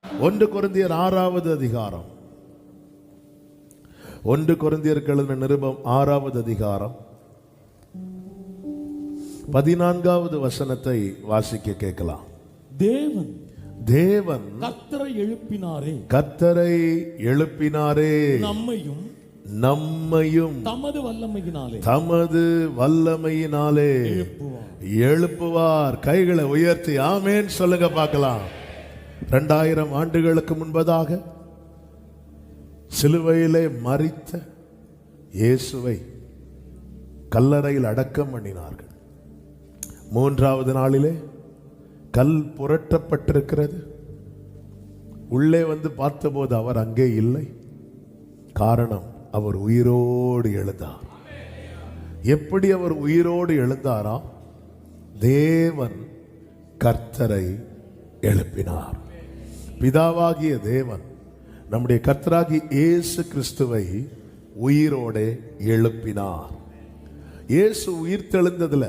1 கொரிந்தியர் 6வது அதிகாரம். 1 கொரிந்தியருக்கு எழுதின நிருபம் 6வது அதிகாரம் 14வது வசனத்தை வாசிக்க கேட்கலாம். தேவன் கர்த்தரை எழுப்பினாரே, நம்மையும் தமது வல்லமையினாலே எழுப்புவார். கைகளை உயர்த்தி ஆமென் சொல்லுங்க பார்க்கலாம். 2000 ஆண்டுகளுக்கு முன்பதாக சிலுவையிலே மரித்த இயேசுவை கல்லறையில் அடக்கம் பண்ணினார்கள். 3வது நாளிலே கல் புரட்டப்பட்டிருக்கிறது. உள்ளே வந்து பார்த்தபோது அவர் அங்கே இல்லை. காரணம், அவர் உயிரோடு எழுந்தார். எப்படி அவர் உயிரோடு எழுந்தாரா? தேவன் கர்த்தரை எழுப்பினார். பிதாவாகிய தேவன் நம்முடைய கர்த்தராகிய இயேசு கிறிஸ்துவை உயிரோடு எழுப்பினார். இயேசு உயிர் தெழுந்ததுல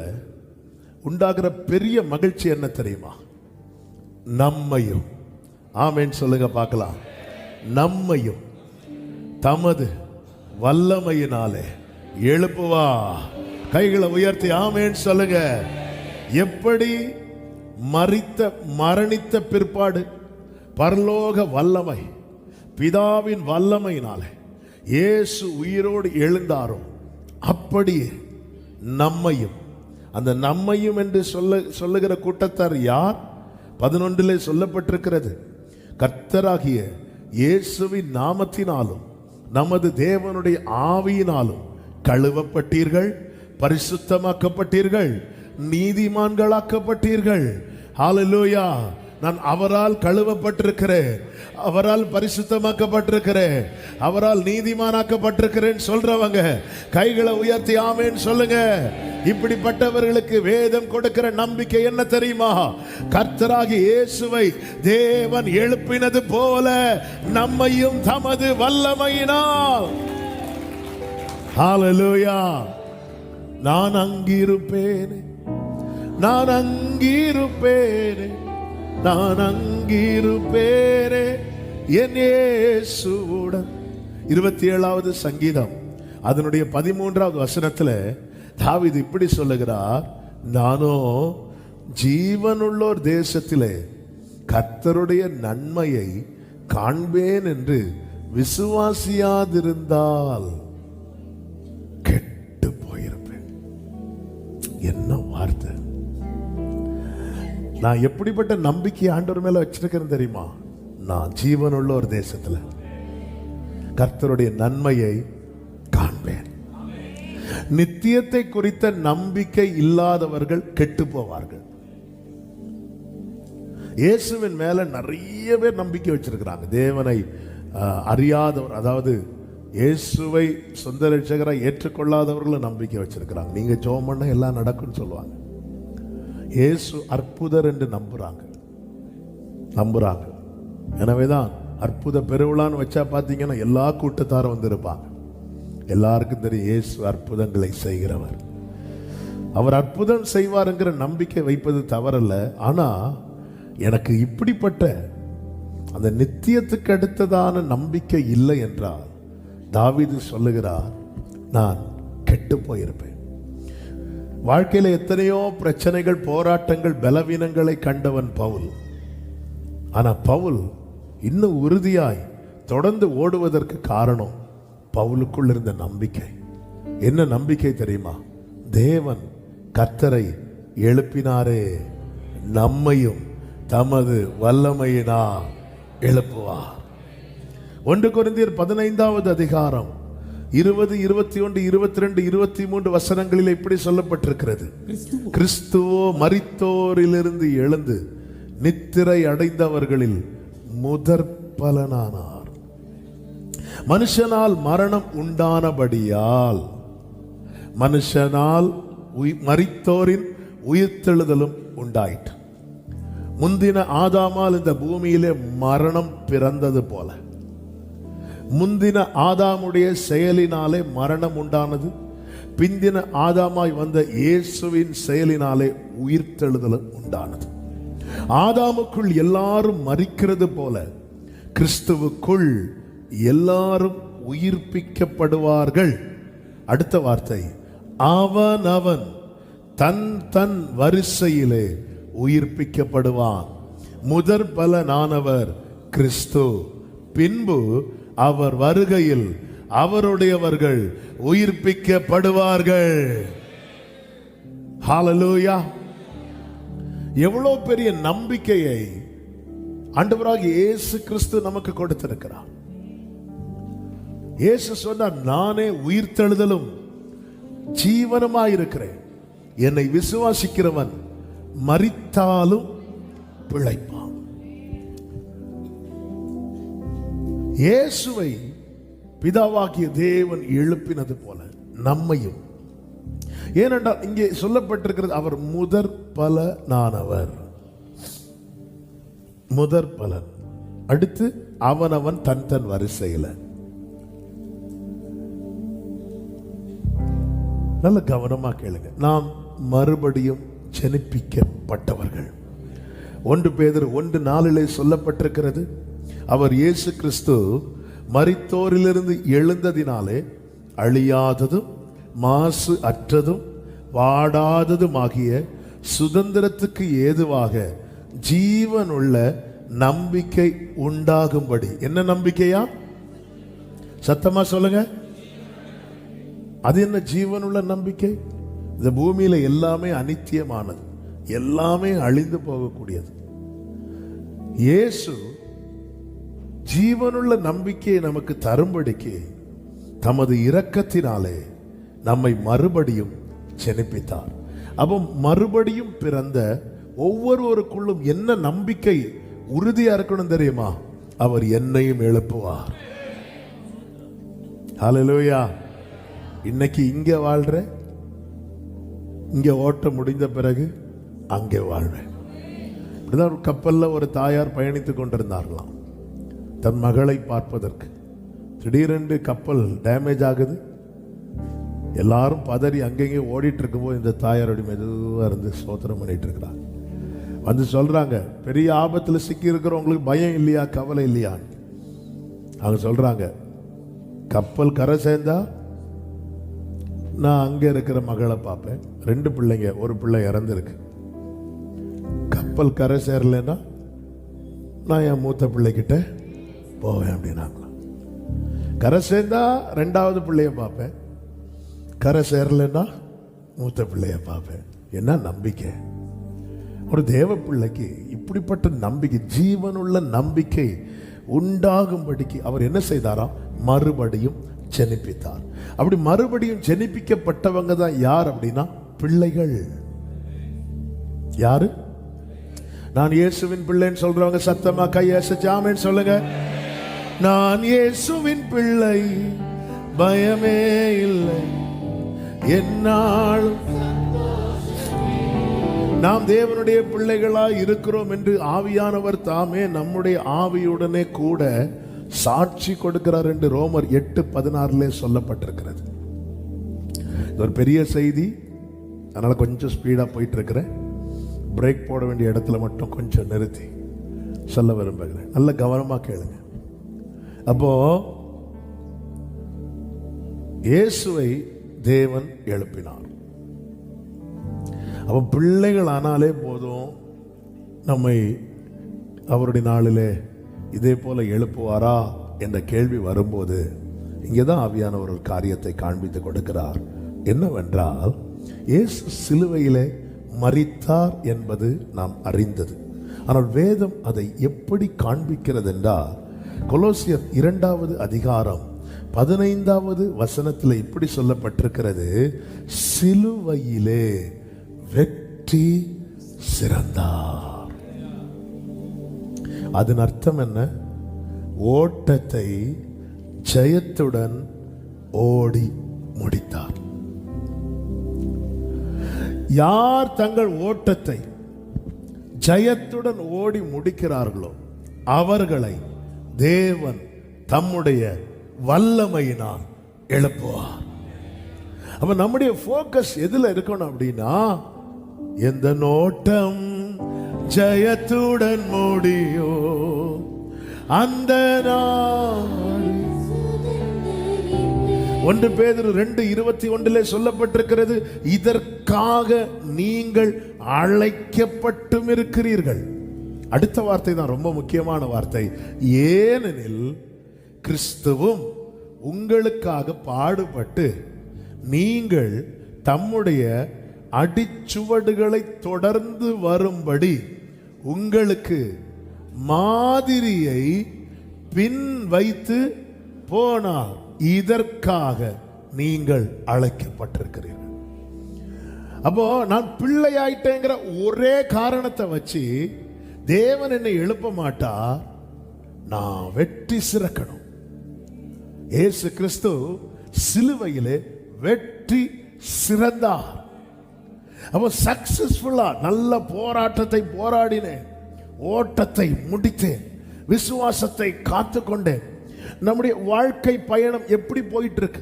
உண்டாகிற பெரிய மகிழ்ச்சி என்ன தெரியுமா? நம்மையும், ஆமென் சொல்லுங்க பார்க்கலாம், நம்மையும் தமது வல்லமையினாலே எழுப்புவா. கைகளை உயர்த்தி ஆமென் சொல்லுங்க. எப்படி மரணித்த பிற்பாடு பரலோக வல்லமை, பிதாவின் வல்லமையினாலே இயேசு உயிரோடு எழுந்தாரோ, அப்படியே நம்மையும், அந்த நம்மையும் என்று சொல்லுகிற கூட்டத்தார் யார்? 11 சொல்லப்பட்டிருக்கிறது, கர்த்தராகிய இயேசுவின் நாமத்தினாலும் நமது தேவனுடைய ஆவியினாலும் கழுவப்பட்டீர்கள், பரிசுத்தமாக்கப்பட்டீர்கள், நீதிமான்களாக்கப்பட்டீர்கள். ஹல்லேலூயா. நான் அவரால் கழுவப்பட்டிருக்கிறேன், அவரால் பரிசுத்தமாக்கப்பட்டிருக்கிறேன், அவரால் நீதிமானாக்கப்பட்டிருக்கிறேன் சொல்றவங்க கைகளை உயர்த்தி ஆமென் சொல்லுங்க. இப்படிப்பட்டவர்களுக்கு வேதம் கொடுக்கிற நம்பிக்கை என்ன தெரியுமா? கர்த்தராகிய இயேசுவை தேவன் எழுப்பினது போல நம்மையும் தமது வல்லமையினால், ஹல்லேலூயா, நான் அங்கிருப்பேனே, நான் அங்கிருப்பேனே, நான் அங்கிருப்பேனே என் இயேசுவுடன். 27வது சங்கீதம் அதனுடைய 13வது வசனத்தில் தாவீது இப்படி சொல்லுகிறார், நானோ ஜீவனுள்ளோர் தேசத்திலே கர்த்தருடைய நன்மையை காண்பேன் என்று விசுவாசியாதிருந்தால் கெட்டு போயிருப்பேன். என்ன வார்த்தை! நான் எப்படிப்பட்ட நம்பிக்கை ஆண்டவர் மேல வச்சிருக்கிறேன் தெரியுமா? நான் ஜீவனுள்ள ஒரு தேசத்துல கர்த்தருடைய நன்மையை காண்பேன். நித்தியத்தை குறித்த நம்பிக்கை இல்லாதவர்கள் கெட்டு போவார்கள். இயேசுவின் மேல நிறைய பேர் நம்பிக்கை வச்சிருக்கிறாங்க. தேவனை அறியாதவர், அதாவது இயேசுவை சொந்த ரட்சகராய் ஏற்றுக்கொள்ளாதவர்களும் நம்பிக்கை வச்சிருக்கிறாங்க. நீங்க ஜெபம் பண்ண எல்லாம் நடக்கும்னு சொல்லுவாங்க. இயேசு அற்புதர் என்று நம்புறாங்க. எனவேதான் அற்புத பெருவிழான்னு வச்சா பார்த்தீங்கன்னா எல்லா கூட்டத்தாரும் வந்திருப்பாங்க. எல்லாருக்கும் தெரியும் இயேசு அற்புதங்களை செய்கிறவர். அவர் அற்புதம் செய்வாருங்கிற நம்பிக்கை வைப்பது தவறல்ல. ஆனா எனக்கு இப்படிப்பட்ட அந்த நித்தியத்துக்கு அடுத்ததான நம்பிக்கை இல்லை என்றால் தாவீது சொல்லுகிறார், நான் கெட்டு போயிருப்பேன். வாழ்க்கையில எத்தனையோ பிரச்சனைகள், போராட்டங்கள், பலவீனங்களை கண்டவன் பவுல். ஆனா பவுல் இன்னும் உறுதியாய் தொடர்ந்து ஓடுவதற்கு காரணம் பவுலுக்குள் இருந்த நம்பிக்கை. என்ன நம்பிக்கை தெரியுமா? தேவன் கர்த்தரை எழுப்பினாரே, நம்மையும் தமது வல்லமையினால் எழுப்புவார். 1 கொரிந்தியர் 15வது அதிகாரம் 20, 21, 22, 23 வசனங்களில் இப்படி சொல்லப்பட்டிருக்கிறது, கிறிஸ்துவோ மரித்தோரிலிருந்து எழுந்து நித்திரை அடைந்தவர்களில் முதற் பலனானார். மனுஷனால் மரணம் உண்டானபடியால் மனுஷனால் மரித்தோரின் உயிர்த்தெழுதலும் உண்டாயிற்று. முந்தின ஆதாமால் இந்த பூமியிலே மரணம் பிறந்தது போல, முந்தின ஆதாமுடைய செயலினாலே மரணம் உண்டானது, பிந்தின ஆதாமாய் வந்த இயேசுவின் செயலினாலே உயிர்த்தெழுதலும் உண்டானது. ஆதாமுக்குள் எல்லாரும் மரிக்கிறது போல கிறிஸ்துவுக்குள் எல்லாரும் உயிர்ப்பிக்கப்படுவார்கள். அடுத்த வார்த்தை, அவன் தன் தன் வரிசையிலே உயிர்ப்பிக்கப்படுவான். முதற் பலனானவர் கிறிஸ்து, பின்பு அவர் வருகையில் அவருடையவர்கள் உயிர்ப்பிக்கப்படுவார்கள். ஹல்லேலூயா! எவ்வளவு பெரிய நம்பிக்கையை ஆண்டவராகிய இயேசு கிறிஸ்து நமக்கு கொடுத்திருக்கிறார். இயேசு சொன்னார், நானே உயிர்த்தெழுதலும் ஜீவனுமாயிருக்கிறேன். என்னை விசுவாசிக்கிறவன் மரித்தாலும் பிழைப்பான். இயேசுவை பிதாவாகிய தேவன் எழுப்பினது போல நம்மையும், ஏனென்றால் இங்கே சொல்லப்பட்டிருக்கிறது, அவர் முதற் பலனானவர். முதற் பலன். அடுத்து அவனவன் தன் தன் வரிசையில். நல்ல கவனமா கேளுங்க. நாம் மறுபடியும் ஜெனிப்பிக்கப்பட்டவர்கள். 1 பேதுரு 1:4 சொல்லப்பட்டிருக்கிறது, அவர் இயேசு கிறிஸ்து மரித்தோரிலிருந்து எழுந்ததினாலே அழியாததும் மாசு அற்றதும் வாடாததுமாகிய சுதந்திரத்துக்கு ஏதுவாக ஜீவனுள்ள நம்பிக்கை உண்டாகும்படி. என்ன நம்பிக்கையா? சத்தமா சொல்லுங்க. அது என்ன ஜீவனுள்ள நம்பிக்கை? இந்த பூமியில எல்லாமே அனித்தியமானது, எல்லாமே அழிந்து போகக்கூடியது. இயேசு ஜீவனுள்ள நம்பிக்கையை நமக்கு தரும்படிக்கு தமது இரக்கத்தினாலே நம்மை மறுபடியும் ஜெனிப்பித்தார். அப்போ மறுபடியும் பிறந்த ஒவ்வொருவருக்குள்ளும் என்ன நம்பிக்கை உறுதியா இருக்கணும் தெரியுமா? அவர் என்னையும் எழுப்புவார். ஹல்லேலூயா! இன்னைக்கு இங்க வாழ்ற, இங்க ஓட்ட முடிந்த பிறகு அங்கே வாழ்றேன். இப்படிதான் ஒரு கப்பல்ல ஒரு தாயார் பயணித்துக் கொண்டிருந்தார்களாம் தன் மகளை பார்ப்பதற்கு. திடீரென்று கப்பல் டேமேஜ் ஆகுது. எல்லாரும் பதறி அங்கங்கே ஓடிட்டு இருக்கும்போது இந்த தாயாரோட மெதுவாக இருந்து ஸ்தோத்திரம் பண்ணிட்டு இருக்கிறாங்க. வந்து சொல்றாங்க, பெரிய ஆபத்தில் சிக்கி இருக்கிறவங்களுக்கு பயம் இல்லையா, கவலை இல்லையா? அவங்க சொல்றாங்க, கப்பல் கரை சேர்ந்தா நான் அங்கே இருக்கிற மகளை பார்ப்பேன். 2 பிள்ளைங்க, ஒரு பிள்ளை இறந்துருக்கு. கப்பல் கரை சேரலைன்னா நான் என் மூத்த பிள்ளைகிட்ட போவேன் அப்படின்னாங்க. கரை சேர்ந்தா 2வது பிள்ளைய பார்ப்பேன், கரை சேரலைன்னா மூத்த பிள்ளைய பார்ப்பேன். என்ன நம்பிக்கை! ஒரு தேவ பிள்ளைக்கு இப்படிப்பட்ட நம்பிக்கை, ஜீவனுள்ள நம்பிக்கை உண்டாகும்படிக்கு அவர் என்ன செய்தாராம்? மறுபடியும் ஜெனிப்பித்தார். அப்படி மறுபடியும் ஜெனிப்பிக்கப்பட்டவங்க தான் யார் அப்படின்னா பிள்ளைகள். யாரு? நான் இயேசுவின் பிள்ளைன்னு சொல்றவங்க சத்தமா கையசைச்சு ஆமென் சொல்லுங்க. நான் இயேசுவின் பிள்ளை, பயமே இல்லை என்னாலும். நாம் தேவனுடைய பிள்ளைகளாய் இருக்கிறோம் என்று ஆவியானவர் தாமே நம்முடைய ஆவியுடனே கூட சாட்சி கொடுக்கிறார் என்று ரோமர் 8:16 சொல்லப்பட்டிருக்கிறது. இது ஒரு பெரிய செய்தி, அதனால கொஞ்சம் ஸ்பீடா போயிட்டு இருக்கிறேன். பிரேக் போட வேண்டிய இடத்துல மட்டும் கொஞ்சம் நிறுத்தி சொல்ல விரும்புகிறேன். நல்ல கவனமா கேளுங்க. அப்போ இயேசுவை தேவன் எழுப்பினார். அப்போ பிள்ளைகள் ஆனாலே போதும், நம்மை அவருடைய நாளிலே இதே போல எழுப்புவாரா என்ற கேள்வி வரும்போது இங்கேதான் ஆவியானவர் ஒரு காரியத்தை காண்பித்து கொடுக்கிறார். என்னவென்றால், இயேசு சிலுவையிலே மரித்தார் என்பது நாம் அறிந்தது. ஆனால் வேதம் அதை எப்படி காண்பிக்கிறது என்றால், கொலோசியர் 2வது அதிகாரம் 15வது வசனத்தில் இப்படி சொல்லப்பட்டிருக்கிறது, சிலுவையிலே வெற்றி சிறந்தார். அதன் அர்த்தம் என்ன? ஓட்டத்தை ஜெயத்துடன் ஓடி முடித்தார். யார் தங்கள் ஓட்டத்தை ஜெயத்துடன் ஓடி முடிக்கிறார்களோ அவர்களை தேவன் தம்முடைய வல்லமையினால் எழுப்புவார். அப்ப நம்முடைய போக்கஸ் எதுல இருக்கணும் அப்படின்னா, எந்த நோட்டம் ஜெயத்துடன் முடியோ அந்த நாடு. 1 பேதுரு 2:21 சொல்லப்பட்டிருக்கிறது, இதற்காக நீங்கள் அழைக்கப்பட்டும் இருக்கிறீர்கள். அடுத்த வார்த்தை தான் ரொம்ப முக்கியமான வார்த்தை. ஏனெனில் கிறிஸ்துவும் உங்களுக்காக பாடுபட்டு நீங்கள் தம்முடைய அடிச்சுவடுகளை தொடர்ந்து வரும்படி உங்களுக்கு மாதிரியை பின் வைத்து போனார். இதற்காக நீங்கள் அழைக்கப்பட்டிருக்கிறீர்கள். அப்போ நான் பிள்ளையாயிட்டேங்கிற ஒரே காரணத்தை வச்சு தேவன் என்னை எழுப்ப மாட்டார். நான் வெற்றி சிறக்கணும். இயேசு கிறிஸ்து சிலுவையிலே வெற்றி சிறந்தார். அப்போ சக்சஸ்ஃபுல்லா நல்ல போராட்டத்தை போராடினேன், ஓட்டத்தை முடித்தேன், விசுவாசத்தை காத்துக்கொண்டேன். நம்முடைய வாழ்க்கை பயணம் எப்படி போயிட்டு இருக்கு?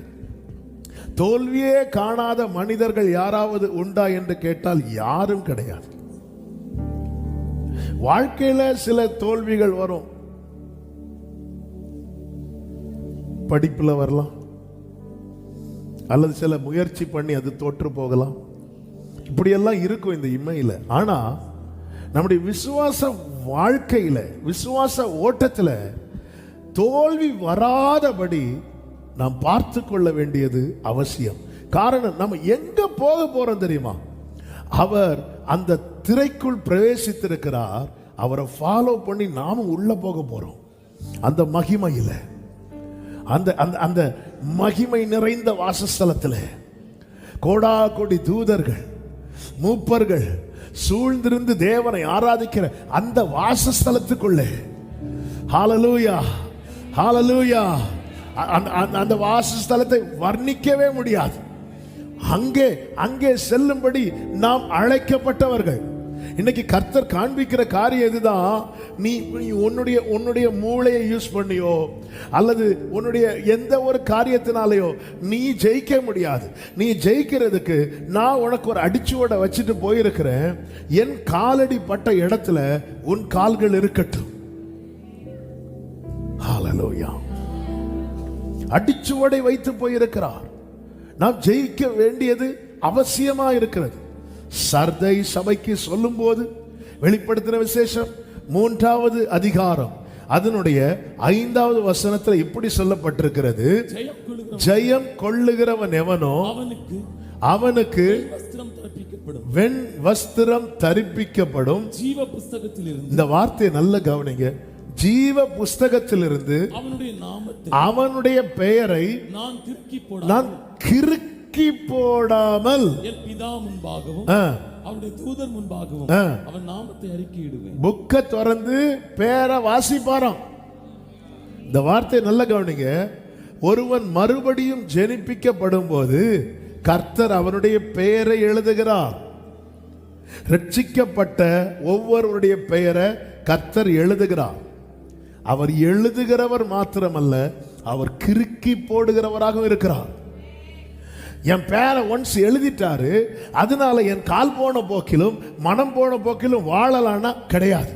தோல்வியே காணாத மனிதர்கள் யாராவது உண்டா என்று கேட்டால் யாரும் கிடையாது. வாழ்க்கையில சில தோல்விகள் வரும். படிப்புல வரலாம், அல்லது சில முயற்சி பண்ணி அது தோற்று போகலாம். இப்படியெல்லாம் இருக்கும் இந்த இம்மையில. ஆனா நம்முடைய விசுவாச வாழ்க்கையில, விசுவாச ஓட்டத்துல தோல்வி வராதபடி நாம் பார்த்து கொள்ள வேண்டியது அவசியம். காரணம், நம்ம எங்க போக போறோம் தெரியுமா? அவர் அந்த திரைக்குள் பிரவேசித்திருக்கிறார். அவரை ஃபாலோ பண்ணி நாமும் உள்ள போக போறோம். அந்த மகிமையில, அந்த அந்த அந்த மகிமை நிறைந்த வாசஸ்தலத்தில் கோடா கோடி தூதர்கள் மூப்பர்கள் சூழ்ந்திருந்து தேவனை ஆராதிக்கிற அந்த வாசஸ்தலத்துக்குள்ளே, ஹalleluya ஹalleluya, அந்த வாசஸ்தலத்தை வர்ணிக்கவே முடியாது. அங்கே அங்கே செல்லும்படி நாம் அழைக்கப்பட்டவர்கள். இன்னைக்கு கர்த்தர் காண்பிக்கிற காரியம் இதுதான். நீ உன்னுடைய மூளையை யூஸ் பண்ணியோ அல்லது உன்னுடைய எந்த ஒரு காரியத்தினாலேயோ நீ ஜெயிக்க முடியாது. நீ ஜெயிக்கிறதுக்கு நான் உனக்கு ஒரு அடிச்சுவடை வச்சுட்டு போயிருக்கிறேன். என் காலடி பட்ட இடத்துல உன் கால்கள் இருக்கட்டும். ஹalleluya. அடிச்சுவடை வைத்து போயிருக்கிறார். நாம் ஜெயிக்க வேண்டியது அவசியமா இருக்கிறது. சர்தை சபைக்கு சொல்லும் போது வெளிப்படுத்தின விசேஷம் 3வது அதிகாரம் அதனுடைய 5வது வசனத்தில் இப்படி சொல்லப்பட்டிருக்கிறது, ஜெயம் கொள்ளுகிறவன் எவனோ அவனுக்கு வெண் வஸ்திரம் தரிப்பிக்கப்படும். ஜீவ புஸ்தகத்திலிருந்து, இந்த வார்த்தையை நல்ல கவனிங்க, ஜீவ புஸ்தகத்திலிருந்து அவனுடைய பெயரை நான் கிறுக்கி போடாமல் என் பிதா முன்பாகவும் அவருடைய தூதர் முன்பாகவும் அவன் நாமத்தை அறிக்கையிடுவேன். புக்க திறந்து பேரை வாசிப்பாராம். இந்த வார்த்தையை நல்ல கவனிங்க. ஒருவன் மறுபடியும் ஜெனிப்பிக்கப்படும் போது கர்த்தர் அவனுடைய பெயரை எழுதுகிறார். ரட்சிக்கப்பட்ட ஒவ்வொருவருடைய பெயரை கர்த்தர் எழுதுகிறார். அவர் எழுதுகிறவர் மாத்திரமல்ல, அவர் கிறுக்கி போடுகிறவராக இருக்கிறார். என் பேரை ஒன்ஸ் எழுதிட்டாரு, அதனால என் கால் போன போக்கிலும் மனம் போன போக்கிலும் வாழலானா கிடையாது.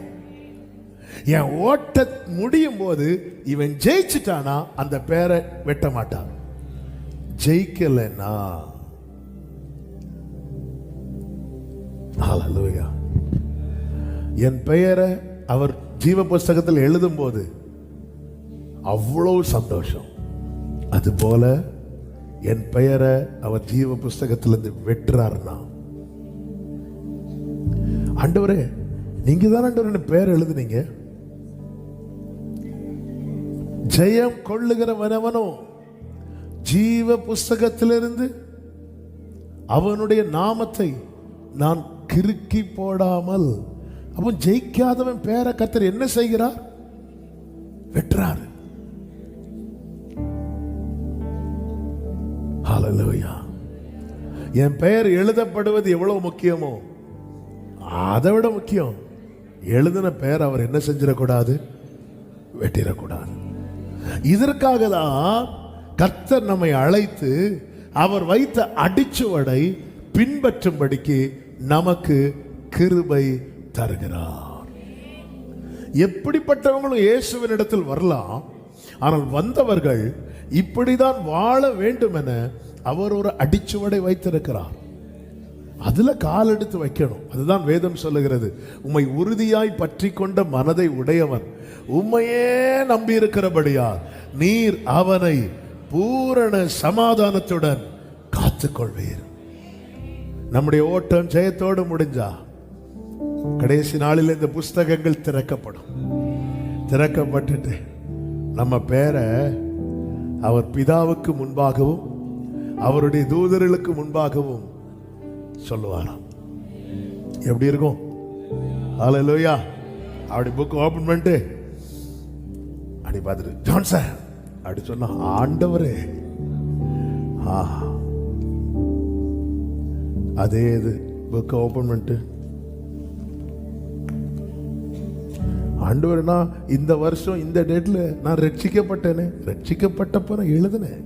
என் ஓட்ட முடியும் போது இவன் ஜெயிச்சுட்டானா அந்த பேரை வெட்ட மாட்டான். ஜெயிக்கலன்னா ஹalleluya, என் பெயரை அவர் ஜீவ புஸ்தகத்தில் எழுதும் போது அவ்வளவு சந்தோஷம். அதுபோல என் பெயரை அவர் ஜீவ புஸ்தகத்திலிருந்து வெட்டுறாருன்னா, ஆண்டவரே நீங்க தான் ஆண்டவரே பெயர் எழுதுனீங்க. ஜெயம் கொள்ளுகிறவனவனோ ஜீவ புஸ்தகத்திலிருந்து அவனுடைய நாமத்தை நான் கிறுக்கி போடாமல். அப்போ ஜெயிக்காதவன் பேரை கர்த்தர் என்ன செய்கிறார்? வெட்டுறாரு. ஹalleluya. என் பெயர் எழுதப்படுவது எவ்வளவு முக்கியமோ அதை விட முக்கியம், எழுதின பெயர் அவர் என்ன செஞ்சிடக்கூடாது? வெட்டிடக்கூடாது. இதற்காக தான் கர்த்தர் நம்மை அழைத்து அவர் வைத்த அடிச்சுவடை பின்பற்றும்படிக்கு நமக்கு கிருபை தருகிறார். எப்படிப்பட்டவங்களும் இயேசுவின் இடத்தில் வரலாம். ஆனால் வந்தவர்கள் இப்படிதான் வாழ வேண்டும் என அவர் ஒரு அடிச்சுவடை வைத்திருக்கிறார். அதுல கால் எடுத்து வைக்கணும். அதுதான் வேதம் சொல்லுகிறது, உம்மை உறுதியாய் பற்றி கொண்ட மனதை உடையவன் உம்மையே நம்பி இருக்கிறபடியால் நீர் அவனை பூரண சமாதானத்துடன் காத்துக்கொள்வீர். நம்முடைய ஓட்டம் ஜெயத்தோடு முடிஞ்சா கடைசி நாளில் இந்த புஸ்தகங்கள் திறக்கப்படும். திறக்கப்பட்டுட்டு நம்ம பேரை அவர் பிதாவுக்கு முன்பாகவும் அவருடைய தூதர்களுக்கு முன்பாகவும் சொல்லுவாராம். எப்படி இருக்கும்? ஹல்லேலூயா. அப்படி புக் ஓபன் பண்ணிட்டு அப்படி பார்த்துட்டு ஜான்சன் அப்படி சொன்னா, ஆண்டவரே அதே இது புக்கை ஓபன் பண்ணிட்டு, ஆண்டவர்னா இந்த வருஷம் இந்த டேட்ல நான் ரட்சிக்கப்பட்டேனே, ரட்சிக்கப்பட்டப்ப நான் எழுதுனேன்.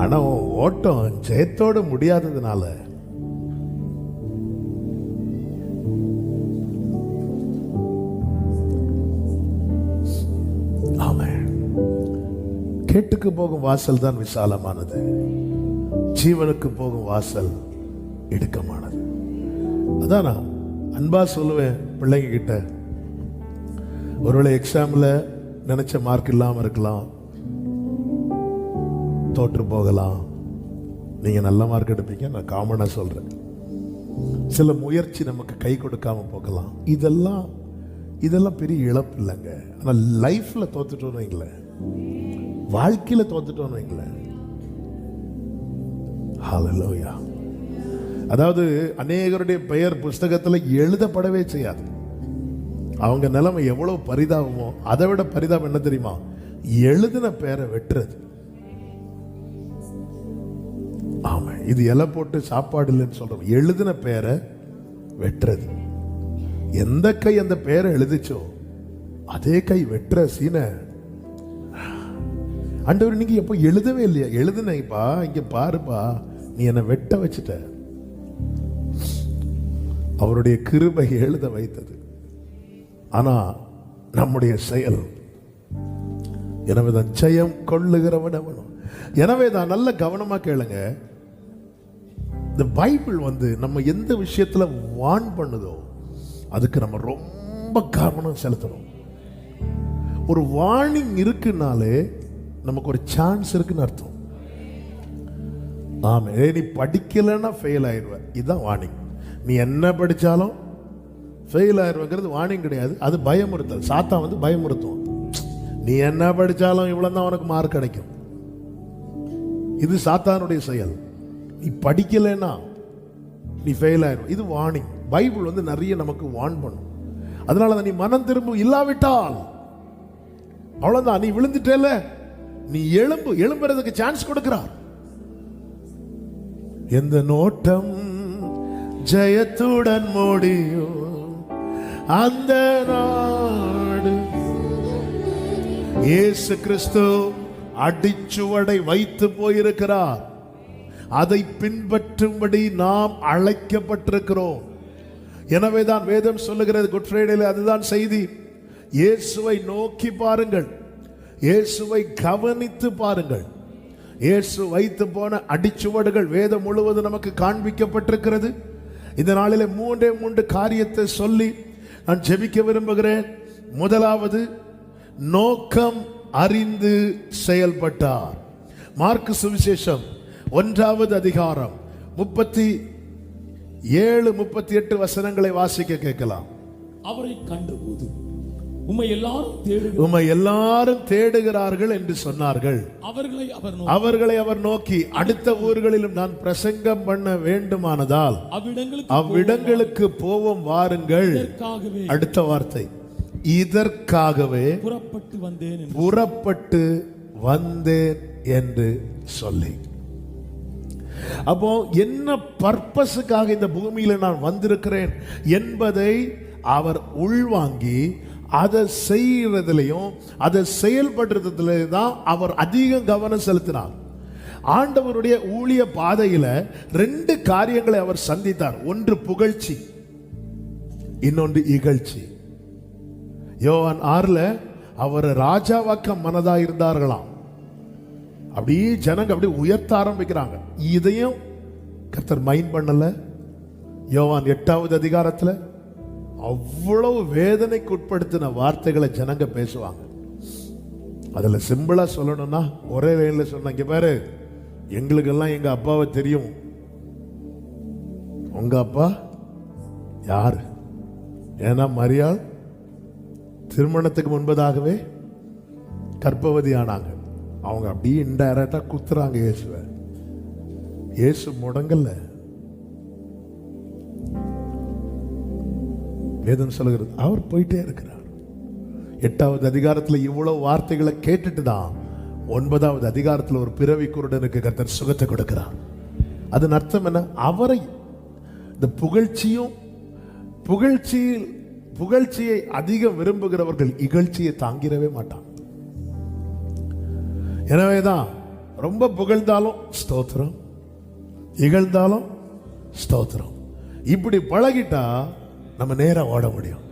ஆனா ஓட்டம் ஜெயத்தோடு முடியாததுனால கேட்டுக்கு போகும் வாசல் தான் விசாலமானது, ஜீவனுக்கு போகும் வாசல் இடுக்கமானது. அதான் நான் அன்பா சொல்லுவேன் பிள்ளைங்க கிட்ட, ஒருவேளை எக்ஸாம்ல நினைச்ச மார்க் இல்லாம இருக்கலாம், தோற்று போகலாம். நீங்க நல்ல மார்க் எடுப்பீங்க, நான் காமனா சொல்றேன். சில முயற்சி நமக்கு கை கொடுக்காம போகலாம். இதெல்லாம் பெரிய இழப்பு இல்லைங்க. ஆனா லைஃப்ல தோத்துட்டோன்னு வைங்களேன், வாழ்க்கையில தோத்துட்டோன்னு வைங்களேன். ஹல்லேலூயா. அதாவது அநேகருடைய பெயர் புஸ்தகத்துல எழுதப்படவே செய்யாது. அவங்க நிலைமை எவ்வளவு பரிதாபமோ அதை விட பரிதாபம் என்ன தெரியுமா? எழுதின பேரை வெட்டுறது. ஆமா, இது இலை போட்டு சாப்பாடு இல்லைன்னு சொல்றோம். எழுதின பேரை வெட்டுறது. எந்த கை அந்த பேரை எழுதிச்சோ அதே கை வெட்டுற சீன ஆண்டவர் நீங்க எப்போ எழுதவே இல்லையா? எழுதுனேப்பா, இங்க பாருப்பா, நீ என்னை வெட்ட வச்சுட்ட. அவருடைய கிருபை எழுத வைத்தது. ஆனா நம்முடைய செயல், எனவேதான் ஜெயம் கொள்ளுகிறவன் அவனும். எனவேதான் நல்ல கவனமா கேளுங்க. இந்த பைபிள் நம்ம எந்த விஷயத்துல வார்ன் பண்ணுதோ அதுக்கு நம்ம ரொம்ப கவனம் செலுத்தணும். ஒரு வார்னிங் இருக்குனாலே நமக்கு ஒரு சான்ஸ் இருக்குன்னு அர்த்தம். ஆமா, நீ படிக்கலைன்னா ஃபெயில் ஆயிடுவ, இதுதான் வார்னிங். நீ என்ன படிச்சாலும் ஃபெயில் ஆயிடுவங்கிறது வார்னிங் கிடையாது, அது பயமுறுத்தல். சாத்தான் பயமுறுத்தும். நீ என்ன படிச்சாலும் இவ்வளவுதான் உனக்கு மார்க் கிடைக்கும், இது சாத்தானுடைய செயல். நீ படிக்கலைன்னா நீ ஃபெயில் ஆயிடும், இது வார்னிங். பைபிள் நிறைய நமக்கு வார்ன் பண்ணும். அதனால நீ மனம் திரும்ப, இல்லாவிட்டால் அவ்வளவுதான், நீ விழுந்துட்டேல, நீ எழும்புறதுக்கு சான்ஸ் கொடுக்கிறார். எந்த நோட்டம் ஜெயத்துடன் முடியும் அந்த நாடு இயேசு கிறிஸ்து அடிச்சுவடை வைத்து போயிருக்கிறார். அதை பின்பற்றும்படி நாம் அழைக்கப்பட்டிருக்கிறோம். எனவேதான் வேதம் சொல்லுகிறது, குட் ஃப்ரைடேல அதுதான் செய்தி. இயேசுவை நோக்கி பாருங்கள், இயேசுவை கவனித்து பாருங்கள். இயேசு வைத்து போன அடிச்சுவடுகள் வேதம் முழுவதும் நமக்கு காண்பிக்கப்பட்டிருக்கிறது. இந்த நாளிலே 3 காரியத்தை சொல்லி நான் ஜெபிக்க விரும்புகிறேன். முதலாவது, நோக்கம் அறிந்து செயல்பட்டார். மார்க்கு சுவிசேஷம் 1வது அதிகாரம் 37, 38 வசனங்களை வாசிக்க கேட்கலாம். அவரை கண்டபோது உம்மை எல்லாரும் தேடுகிறார்கள் என்று சொன்னார்கள். அவர்களை அவர் நோக்கி, அடுத்த ஊர்களிலும் நான் பிரசங்கம் பண்ண வேண்டுமானதால் அவ்விடங்களுக்கு போவோம் வாருங்கள். அடுத்த வார்த்தை, இதற்காகவே புறப்பட்டு வந்தேன் என்று சொல்லி. அப்போ என்ன பர்பஸுக்காக இந்த பூமியில நான் வந்திருக்கிறேன் என்பதை அவர் உள்வாங்கி அதை செய்யறதுலையும் அதை செயல்படுறதுலையும் தான் அவர் அதிக கவனம் செலுத்தினார். ஆண்டவருடைய ஊழிய பாதையில 2 காரியங்களை அவர் சந்தித்தார். ஒன்று புகழ்ச்சி, இன்னொன்று இகழ்ச்சி. யோவான் 6ல் அவர் ராஜாவாக்க மனதா இருந்தார்களாம். அப்படியே ஜனங்க அப்படியே உயர்த்த ஆரம்பிக்கிறாங்க. இதையும் கர்த்தர் மைண்ட் பண்ணல. யோவான் 8வது அதிகாரத்தில் அவ்வளவு வேதனைக்கு உட்படுத்தின வார்த்தைகளை ஜனங்க பேசுவாங்க. அதுல சிம்பிளா சொல்லணும்னா ஒரே லைன்ல சொன்னாங்க, பாரு எங்களுக்கெல்லாம் எங்க அப்பாவை தெரியும், உங்க அப்பா யாரு? ஏன்னா மரியாள் திருமணத்துக்கு முன்பதாகவே கர்ப்பவதி ஆனாங்க. அவங்க அப்படியே இன்டைரக்டா குத்துறாங்க இயேசுவை. இயேசு முடங்கல்ல. வேதம் சொல்லுகிறது அவர் போயிட்டே இருக்கிறார். 8வது அதிகாரத்தில் இவ்வளவு வார்த்தைகளை கேட்டுட்டு தான் 9வது அதிகாரத்தில் ஒரு பிறவி குருடனுக்கு கர்த்தர் சுகத்தை கொடுக்கிறார். அதன் அர்த்தம் என்ன? அவரை இந்த புகழ்ச்சியை அதிகம் விரும்புகிறவர்கள் இகழ்ச்சியை தாங்கிடவே மாட்டாங்க. எனவேதான் ரொம்ப புகழ்ந்தாலும் ஸ்தோத்திரம், இகழ்ந்தாலும் ஸ்தோத்திரம். இப்படி பழகிட்டா நம்ம நேரா ஓட முடியும்.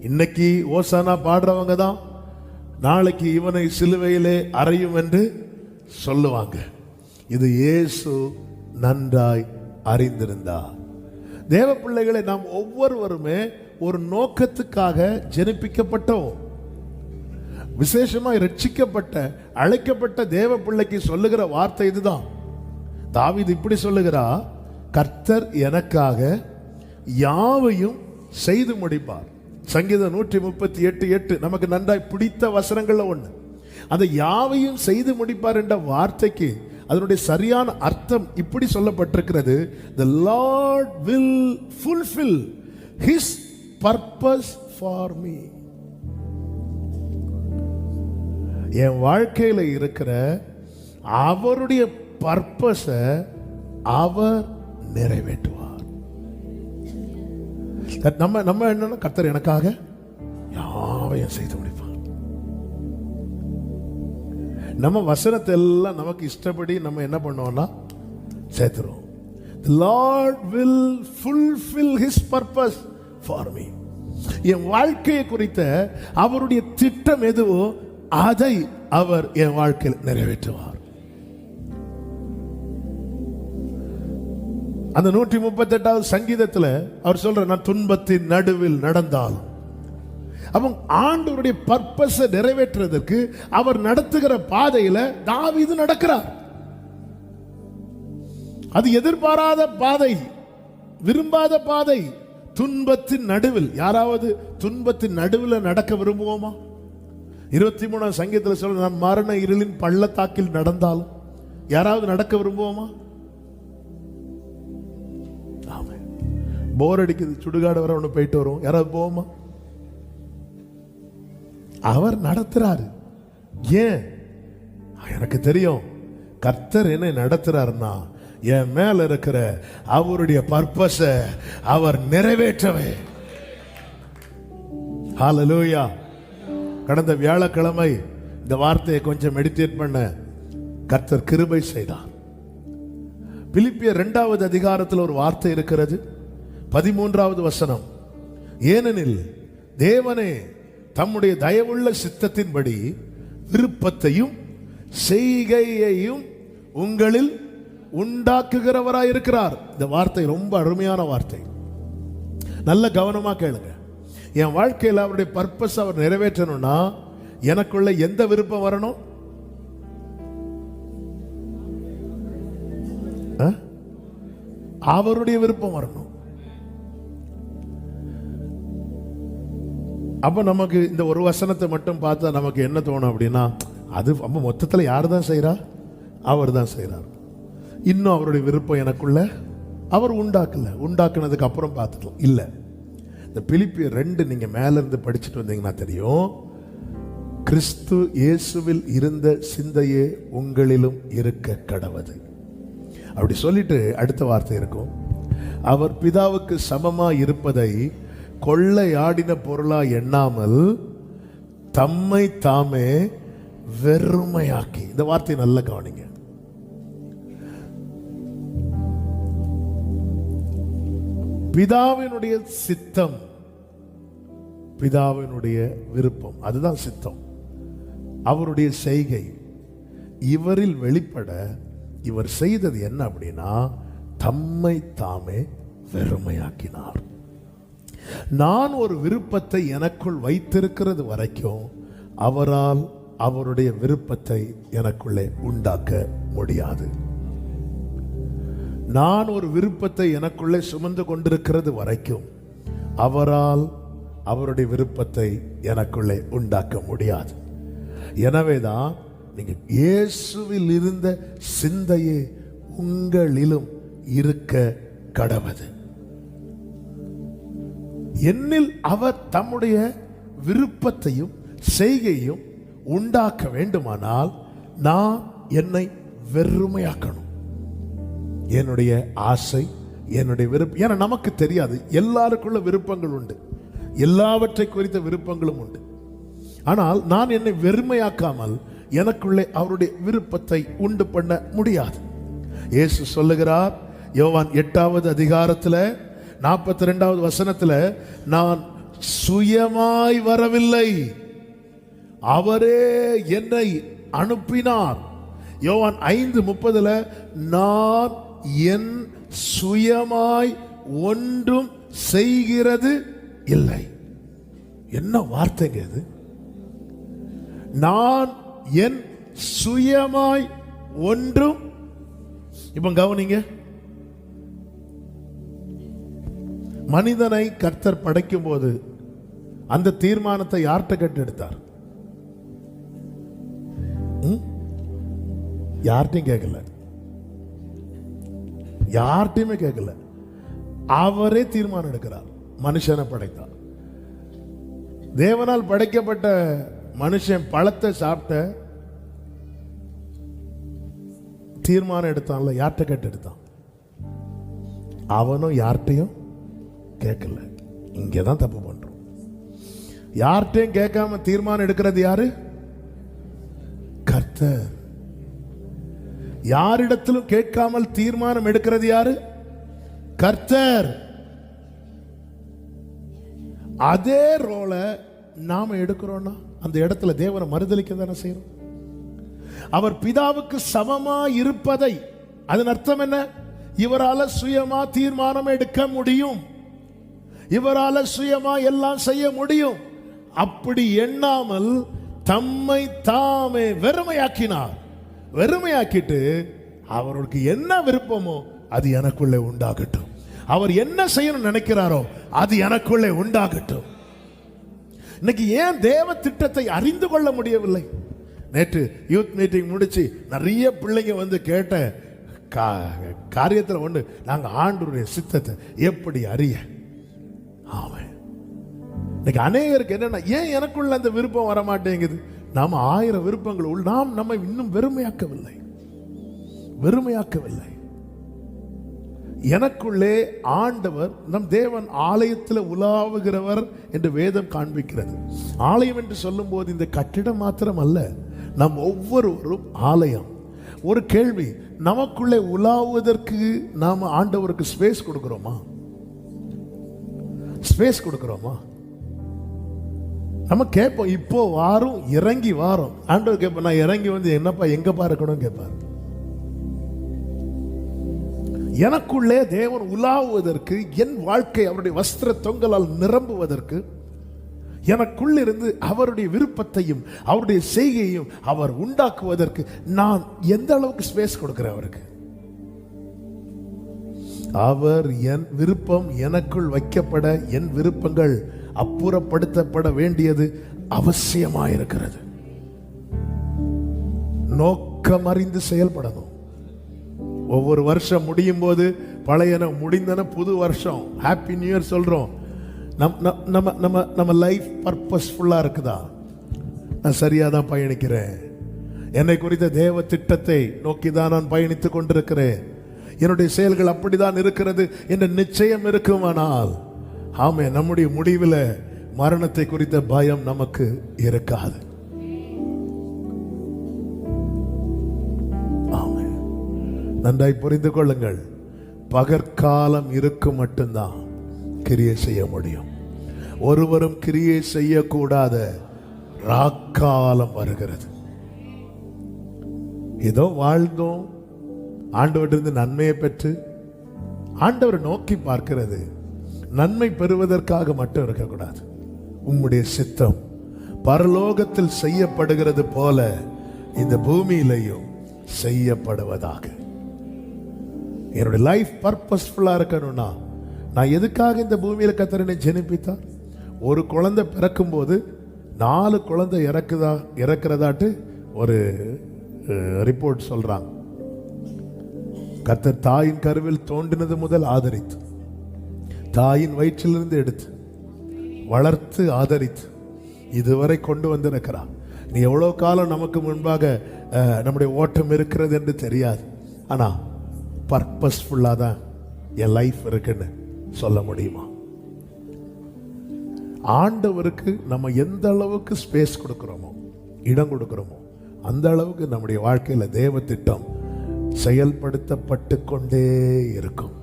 இன்னைக்கு ஓசானா பாடுறவங்க தான் நாளைக்கு இவனை சிலுவையிலே அறையும் என்று சொல்லுவாங்க. இது இயேசு நன்றாய் அறிந்திருந்தார். தேவ பிள்ளைகளை நாம் ஒவ்வொருவருமே ஒரு நோக்கத்துக்காக ஜெனிப்பிக்கப்பட்டோம். விசேஷமா ரட்சிக்கப்பட்ட அழைக்கப்பட்ட தேவ பிள்ளைக்கு சொல்லுகிற வார்த்தை இதுதான். தாவீது இப்படி சொல்லுகிறா, கர்த்தர் எனக்காக யாவையும் செய்து முடிப்பார். சங்கீதம் 138:8 நமக்கு நன்றாய் பிடித்த வசனங்கள்ல ஒண்ணு. அந்த யாவையும் செய்து முடிப்பார் என்ற வார்த்தைக்கு அதனுடைய சரியான அர்த்தம் இப்படி சொல்லப்பட்டிருக்கிறது, the Lord will fulfill his purpose for me. என் வாழ்க்கையில இருக்கிற அவருடைய பர்பஸ அவர் நிறைவேற்றுவார். நம்ம என்னன்னா, கர்த்தர் எனக்காக யாவையும் செய்து முடிப்பார். நம்ம வசனத்தை எல்லாம் நமக்கு இஷ்டப்படி நம்ம என்ன பண்ணுவோம்னா சேர்த்துறோம். The Lord will fulfill his purpose for me. என் வாழ்க்கையை குறித்த அவருடைய திட்டம் எதுவோ அதை அவர் என் வாழ்க்கையில் நிறைவேற்றுவார். அந்த 138வது சங்கீதத்தில் அவர் சொல்ற, நான் துன்பத்தின் நடுவில் நடந்தாலும். அவன் ஆண்டவருடைய பர்பஸை நிறைவேற்றுவதற்கு அவர் நடத்துகிற பாதையில தாவீது நடக்கிறார். அது எதிர்பாராத பாதை, விரும்பாத பாதை, துன்பத்தின் நடுவில். யாராவது துன்பத்தின் நடுவில் நடக்க விரும்புவோமா? 23ஆம் சங்கீதத்தில் சொல்ற, நான் மரண இருளின் பள்ளத்தாக்கில் நடந்தாலும். யாராவது நடக்க விரும்புவோமா? போர் அடிக்குது, சுடுகாடு வர ஒன்று போயிட்டு வரும், யாராவது போவோமா? அவர் நடத்துறாரு. ஏன்? எனக்கு தெரியும் கர்த்தர் என்ன நடத்துறாருன்னா என் மேல இருக்கிற அவருடைய பர்பஸ அவர் நிறைவேற்றவே. ஹல்லேலூயா. கடந்த வியாழக்கிழமை இந்த வார்த்தையை கொஞ்சம் மெடிடேட் பண்ண கர்த்தர் கிருபை செய்தார். பிலிப்பியர் 2வது அதிகாரத்தில் ஒரு வார்த்தை இருக்கிறது, 13வது வசனம். ஏனெனில் தேவனே தம்முடைய தயவுள்ள சித்தத்தின்படி விருப்பத்தையும் செய்கையையும் உங்களில் உண்டாக்குகிறவராய் இருக்கிறார். இந்த வார்த்தை ரொம்ப அருமையான வார்த்தை. நல்ல கவனமா கேளுங்க. என் வாழ்க்கையில் அவருடைய பர்பஸ் அவர் நிறைவேற்றணும்னா எனக்குள்ள எந்த விருப்பம் வரணும்? அவருடைய விருப்பம் வரணும். அப்ப நமக்கு இந்த ஒரு வசனத்தை மட்டும் பார்த்தா நமக்கு என்ன தோணும் அப்படின்னா, அது அப்ப மொத்தத்தில் யார் தான் செய்யறா? அவர் தான் செய்யறார். இன்னும் அவருடைய விருப்பம் எனக்குள்ள அவர் உண்டாக்கல. உண்டாக்குனதுக்கு அப்புறம் பார்த்துக்கலாம். இல்லை, இந்த பிலிப்பியர் 2 நீங்க மேல இருந்து படிச்சுட்டு வந்தீங்கன்னா தெரியும், கிறிஸ்து இயேசுவில் இருந்த சிந்தையே உங்களிலும் இருக்க கடவது. அப்படி சொல்லிட்டு அடுத்த வார்த்தை இருக்கும், அவர் பிதாவுக்கு சமமா இருப்பதை கொள்ளையாடின பொருளா எண்ணாமல் தம்மை தாமே வெறுமையாக்கி. இந்த வார்த்தையை நல்ல கவனிங்க. பிதாவினுடைய சித்தம் பிதாவினுடைய விருப்பம், அதுதான் சித்தம், அவருடைய செய்கை இவரில் வெளிப்பட இவர் செய்தது என்ன அப்படின்னா, தம்மை தாமே வெறுமையாக்கினார். நான் ஒரு விருப்பத்தை எனக்குள் வைத்திருக்கிறது வரைக்கும் அவரால் அவருடைய விருப்பத்தை எனக்குள்ளே உண்டாக்க முடியாது. நான் ஒரு விருப்பத்தை எனக்குள்ளே சுமந்து கொண்டிருக்கிறது வரைக்கும் அவரால் அவருடைய விருப்பத்தை எனக்குள்ளே உண்டாக்க முடியாது. எனவேதான் நீங்க இயேசுவில் இருந்த சிந்தையே உங்களிலும் இருக்க கடவது. என்னில் அவர் தம்முடைய விருப்பத்தையும் செய்கையும் உண்டாக்க வேண்டுமானால் நான் என்னை வெறுமையாக்கணும். என்னுடைய ஆசை, என்னுடைய விருப்பம், ஏன்னா நமக்கு தெரியாது, எல்லாருக்குள்ள விருப்பங்கள் உண்டு, எல்லாவற்றை குறித்த விருப்பங்களும் உண்டு. ஆனால் நான் என்னை வெறுமையாக்காமல் எனக்குள்ளே அவருடைய விருப்பத்தை உண்டு பண்ண முடியாது. இயேசு சொல்லுகிறார் யோவான் 8வது அதிகாரத்தில் 42வது வசனத்தில், நான் சுயமாய் வரவில்லை, அவரே என்னை அனுப்பினார். யோவான் 5:30, நான் என் சுயமாய் ஒன்றும் செய்கிறது இல்லை. என்ன வார்த்தைங்க இது? நான் என் சுயமாய் ஒன்றும். இப்ப கவனிங்க, மனிதனை கர்த்தர் படைக்கும் போது அந்த தீர்மானத்தை யார்கிட்ட கேட்டு எடுத்தார்? யார்கிட்டையும் கேட்கல, யார்கிட்டையுமே கேட்கல. அவரே தீர்மானம் எடுக்கிறார். மனுஷனை படைத்தார். தேவனால் படைக்கப்பட்ட மனுஷன் பழத்தை சாப்பிட்ட தீர்மானம் எடுத்தான்ல, யார்கிட்ட கேட்டு எடுத்தான்? அவனும் யார்கிட்டையும் கேட்கல. இங்கதான் தப்பு பண்றோம். யார்கிட்டையும் கேட்காம தீர்மானம் எடுக்கிறது யாரு? கர்த்தர். யாரிடத்திலும் கேட்காமல் தீர்மானம் எடுக்கிறது யாரு? கர்த்தர். அதே ரோல நாம எடுக்கிறோம்னா அந்த இடத்துல தேவனை மறுதலிக்க தானே செய்யறோம். அவர் பிதாவுக்கு சமமா இருப்பதை, அதன் அர்த்தம் என்ன? இவரால சுயமா தீர்மானம் எடுக்க முடியும், இவரால சுயமா எல்லாம் செய்ய முடியும். அப்படி எண்ணாமல் தம்மை தாமே வெறுமையாக்கினார். வெறுமையாக்கிட்டு அவருக்கு என்ன விருப்பமோ அது எனக்குள்ளே உண்டாகட்டும், அவர் என்ன செய்யணும்னு நினைக்கிறாரோ அது எனக்குள்ளே உண்டாகட்டும். இன்னைக்கு ஏன் தேவ திட்டத்தை அறிந்து கொள்ள முடியவில்லை? நேற்று யூத் மீட்டிங் முடிச்சு நிறைய பிள்ளைங்க வந்து கேட்ட காரியத்தில் ஒன்று, நாங்கள் ஆண்டவருடைய சித்தத்தை எப்படி அறிய. ஆமாம், இன்னைக்கு அநேகருக்கு என்னன்னா, ஏன் எனக்குள்ள அந்த விருப்பம் வர மாட்டேங்குது? நாம் 1000 விருப்பங்கள் உள்ள நாம் நம்மை இன்னும் வெறுமையாக்கவில்லை. எனக்குள்ளே ஆண்டவர், நம் தேவன் ஆலயத்தில் உலாவுகிறவர் என்று வேதம் காண்பிக்கிறது. ஆலயம் என்று சொல்லும் போது இந்த கட்டிடம் மாத்திரம் அல்ல, நம் ஒவ்வொருவரும் ஆலயம். ஒரு கேள்வி, நமக்குள்ளே உலாவுவதற்கு நாம் ஆண்டவருக்கு ஸ்பேஸ் கொடுக்கிறோமா? ஸ்பேஸ் கொடுக்கிறோமா? நம்ம கேட்போம், இப்போ வாரம் இறங்கி வாரம். ஆண்டவர் கேட்போம், நான் இறங்கி வந்து என்னப்பா எங்கப்பா இருக்கணும் கேட்பார். எனக்குள்ளே தேவன் உலாவுவதற்கு, என் வாழ்க்கை அவருடைய வஸ்திர தொங்கலால் நிரம்புவதற்கு, எனக்குள்ளிருந்து அவருடைய விருப்பத்தையும் அவருடைய செய்கையையும் அவர் உண்டாக்குவதற்கு நான் எந்த அளவுக்கு ஸ்பேஸ் கொடுக்கிறேன் அவருக்கு? அவர் என் விருப்பம் எனக்குள் வைக்கப்பட, என் விருப்பங்கள் அப்புறப்படுத்தப்பட வேண்டியது அவசியமாயிருக்கிறது. நோக்கம் அறிந்து செயல்படணும். ஒவ்வொரு வருஷம் முடியும் போது பழையன முடிந்தன புது வருஷம், ஹாப்பி நியூ இயர் சொல்றோம். நம்ம லைஃப் பர்பஸ்ஃபுல்லா இருக்குதா? நான் சரியா தான் பயணிக்கிறேன், என்னை குறித்த தேவ திட்டத்தை நோக்கி தான் நான் பயணித்துக் கொண்டிருக்கிறேன், என்னுடைய செயல்கள் அப்படிதான் இருக்கிறது என்ற நிச்சயம் இருக்குமானால், ஆமே, நம்முடைய முடிவில் மரணத்தை குறித்த பயம் நமக்கு இருக்காது. ஆமே, நன்றாய் புரிந்து கொள்ளுங்கள். பகற்காலம் இருக்கும் மட்டும்தான் கிரியை செய்ய முடியும். ஒருவரும் கிரியை செய்யக்கூடாத ராக்காலம் வருகிறது. ஏதோ வாழ்ந்தோம், ஆண்டவரிலிருந்து நன்மையை பெற்று ஆண்டவரை நோக்கி பார்க்கிறது நன்மை பெறுவதற்காக மட்டும் இருக்கக்கூடாது. உம்முடைய சித்தம் பரலோகத்தில் செய்யப்படுகிறது போல இந்த பூமியிலையும் செய்யப்படுவதாக. என்னுடைய லைஃப் பர்பஸ்ஃபுல்லா இருக்கணும்னா நான் எதுக்காக இந்த பூமியில கர்த்தரை ஜெனிப்பித்தார்? ஒரு குழந்தை பிறக்கும் போது 4 குழந்தை இறக்குறதாட்டு ஒரு ரிப்போர்ட் சொல்றாங்க. கர்த்தர் தாயின் கருவில் தோன்றினது முதல் ஆதரித்து, தாயின் வயிற்றிலிருந்து எடுத்து வளர்த்து ஆதரித்து இதுவரை கொண்டு வந்திருக்கிறார். நீ எவ்வளோ காலம் நமக்கு முன்பாக நம்முடைய ஓட்டம் இருக்கிறது என்று தெரியாது, ஆனா பர்பஸ்ஃபுல்லாக தான் என் லைஃப் இருக்குன்னு சொல்ல முடியுமா? ஆண்டவருக்கு நம்ம எந்த அளவுக்கு ஸ்பேஸ் கொடுக்கிறோமோ, இடம் கொடுக்கிறோமோ, அந்த அளவுக்கு நம்முடைய வாழ்க்கையில தேவ திட்டம் செயல்படுத்தப்பட்டு கொண்டே இருக்கும்.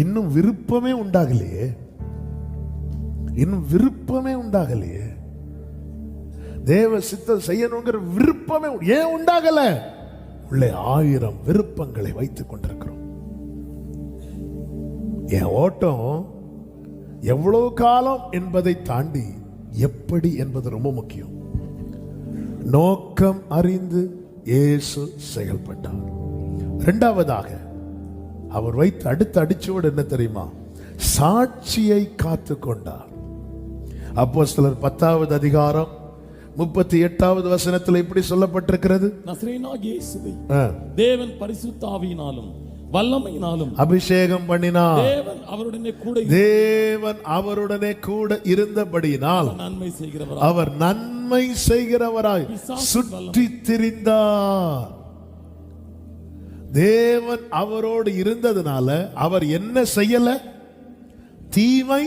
இன்னும் விருப்பமே உண்டாகலையே, இன்னும் விருப்பமே உண்டாகலையே. தேவ சித்தம் செய்யணுங்கிற விருப்பமே ஏன் உண்டாகல? உள்ளே 1000 விருப்பங்களை வைத்துக் கொண்டிருக்கிறோம். என் ஓட்டம் எவ்வளவு காலம் என்பதை தாண்டி எப்படி என்பது ரொம்ப முக்கியம். நோக்கம் அறிந்து இயேசு செயல்பட்டார். இரண்டாவதாக அவர் வைத்து அடுத்த அடிச்சுவடு என்ன தெரியுமா? சாட்சியை காத்து கொண்டார். அப்போஸ்தலர் 10வது அதிகாரம் 38வது வசனத்தில் இப்படி சொல்லப்பட்டிருக்கிறது, நசரேயனாகிய இயேசுவை தேவன் பரிசுத்த ஆவியினாலும் வல்லமையினாலும் அபிஷேகம் பண்ணினார். தேவன் அவருடனே கூட இருந்தபடியினால் அவர் நன்மை செய்கிறவராய் சுற்றி திரிந்தார். தேவன் அவரோடு இருந்ததுனால அவர் என்ன செய்யல? தீமை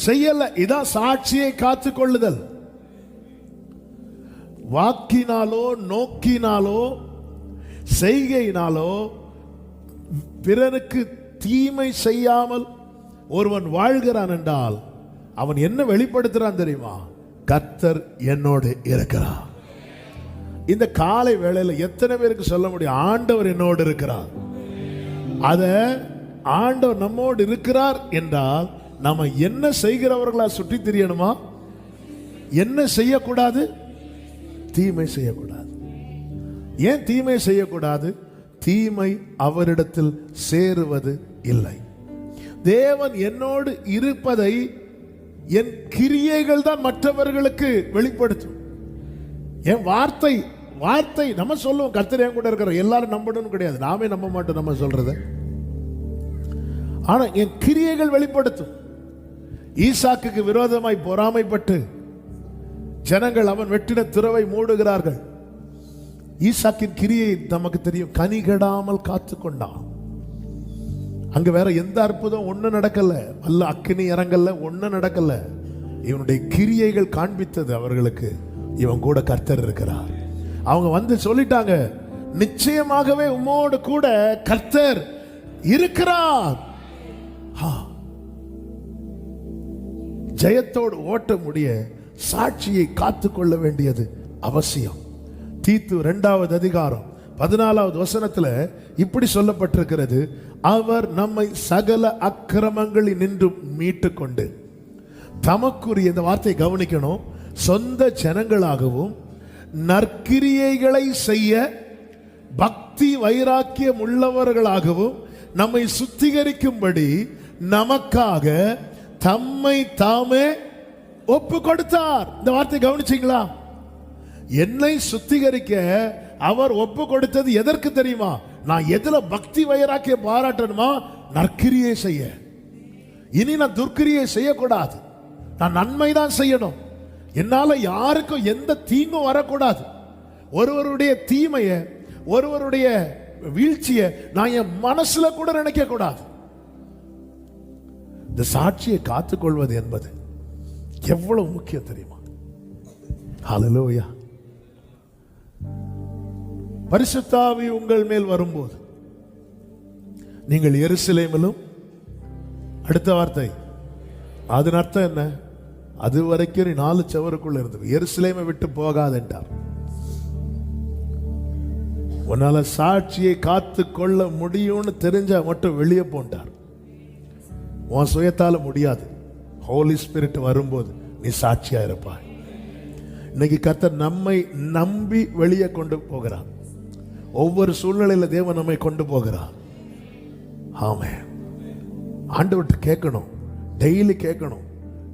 செய்யல. இதான் சாட்சியை காத்து கொள்ளுதல். வாக்கினாலோ நோக்கினாலோ செய்கையினாலோ பிறருக்கு தீமை செய்யாமல் ஒருவன் வாழ்கிறான் என்றால் அவன் என்ன வெளிப்படுத்துறான் தெரியுமா? கர்த்தர் என்னோடு இருக்கிறார். இந்த காலை வேளையில எத்தனை பேருக்கு சொல்ல முடியும் ஆண்டவர் என்னோடு இருக்கிறார்? அத ஆண்டவர் நம்மோடு இருக்கிறார் என்றால் நம்ம என்ன செய்கிறவர்களா சுற்றி திரியணுமா? என்ன செய்யக்கூடாது? தீமை செய்யக்கூடாது. ஏன் தீமை செய்யக்கூடாது? தீமை அவரிடத்தில் சேருவது இல்லை. தேவன் என்னோடு இருப்பதை என் கிரியைகள் தான் மற்றவர்களுக்கு வெளிப்படுத்தும். என் வார்த்தை நம்ம சொல்லுவோம் கர்த்தர் என் கூட இருக்கிற, எல்லாரும் நம்பணும்னு கிடையாது, நாமே நம்ப மாட்டோம் நம்ம சொல்றத. ஆனா என் கிரியைகள் வெளிப்படுத்தும். ஈசாக்குக்கு விரோதமாய் பொறாமைப்பட்டு ஜனங்கள் அவன் வெட்டின துறவை மூடுகிறார்கள். ஈசாக்கின் கிரியை நமக்கு தெரியும், கனிகடாமல் காத்து கொண்டான். அங்க வேற எந்த அற்புதம் ஒண்ணு நடக்கல, அல்ல அக்கினி இறங்கல்ல, ஒண்ணு நடக்கல. இவனுடைய கிரியைகள் காண்பித்தது அவர்களுக்கு இவன் கூட கர்த்தர் இருக்கிறார். அவங்க வந்து சொல்லிட்டாங்க, நிச்சயமாகவே உம்மோடு கூட கர்த்தர் இருக்கிறார். ஜெயத்தோடு ஓட்ட முடிய சாட்சியை காத்து கொள்ள வேண்டியது அவசியம். தீத்து 2வது அதிகாரம் 14வது வசனத்துல இப்படி சொல்லப்பட்டிருக்கிறது, அவர் நம்மை சகல அக்கிரமங்களில் நின்று மீட்டு கொண்டு தமக்குரிய, இந்த வார்த்தை கவனிக்கணும், சொந்த ஜனங்களாகவும் நற்கிரியைகளை செய்ய பக்தி வைராக்கியம் உள்ளவர்களாகவும் நம்மை சுத்திகரிக்கும்படி நமக்காக தம்மை தாமே ஒப்பு கொடுத்தார். இந்த வார்த்தை கவனிச்சீங்களா? என்னை சுத்திகரிக்க அவர் ஒப்பு கொடுத்தது எதற்கு தெரியுமா? நான் எதுல பக்தி வைராக்கிய பாராட்டணுமா? நற்கிரியை செய்ய. இனி நான் துர்க்கிரியை செய்யக்கூடாது, நான் நன்மை தான் செய்யணும். என்னால யாருக்கும் எந்த தீங்கும் வரக்கூடாது. ஒருவருடைய தீமைய, ஒருவருடைய வீழ்ச்சியை நான் என் மனசுல கூட நினைக்க கூடாது. இந்த சாட்சியை காத்துக்கொள்வது என்பது எவ்வளவு முக்கியம் தெரியுமா? ஹல்லேலூயா. பரிசுத்த ஆவி உங்கள் மேல் வரும்போது நீங்கள் எருசலேமிலும், அடுத்த வார்த்தை அதன் அர்த்தம் என்ன? அது வரைக்கும் நீ 4 சுவருக்குள்ள இருந்து எருசலேமை விட்டு போகாதென்றார். உன்னால சாட்சியை காத்து கொள்ள முடியும்னு தெரிஞ்சா மட்டும் வெளியே போண்டார். உன் சுயத்தால முடியாது. ஹோலி ஸ்பிரிட் வரும்போது நீ சாட்சியா இருப்பாய். இன்னைக்கு கர்த்தர் நம்மை நம்பி வெளியே கொண்டு போகிறார். ஒவ்வொரு சூழ்நிலையில தேவன் நம்மை கொண்டு போகிறார். ஆமென். ஆண்டவர்கிட்ட கேட்கணும், டெய்லி கேட்கணும்.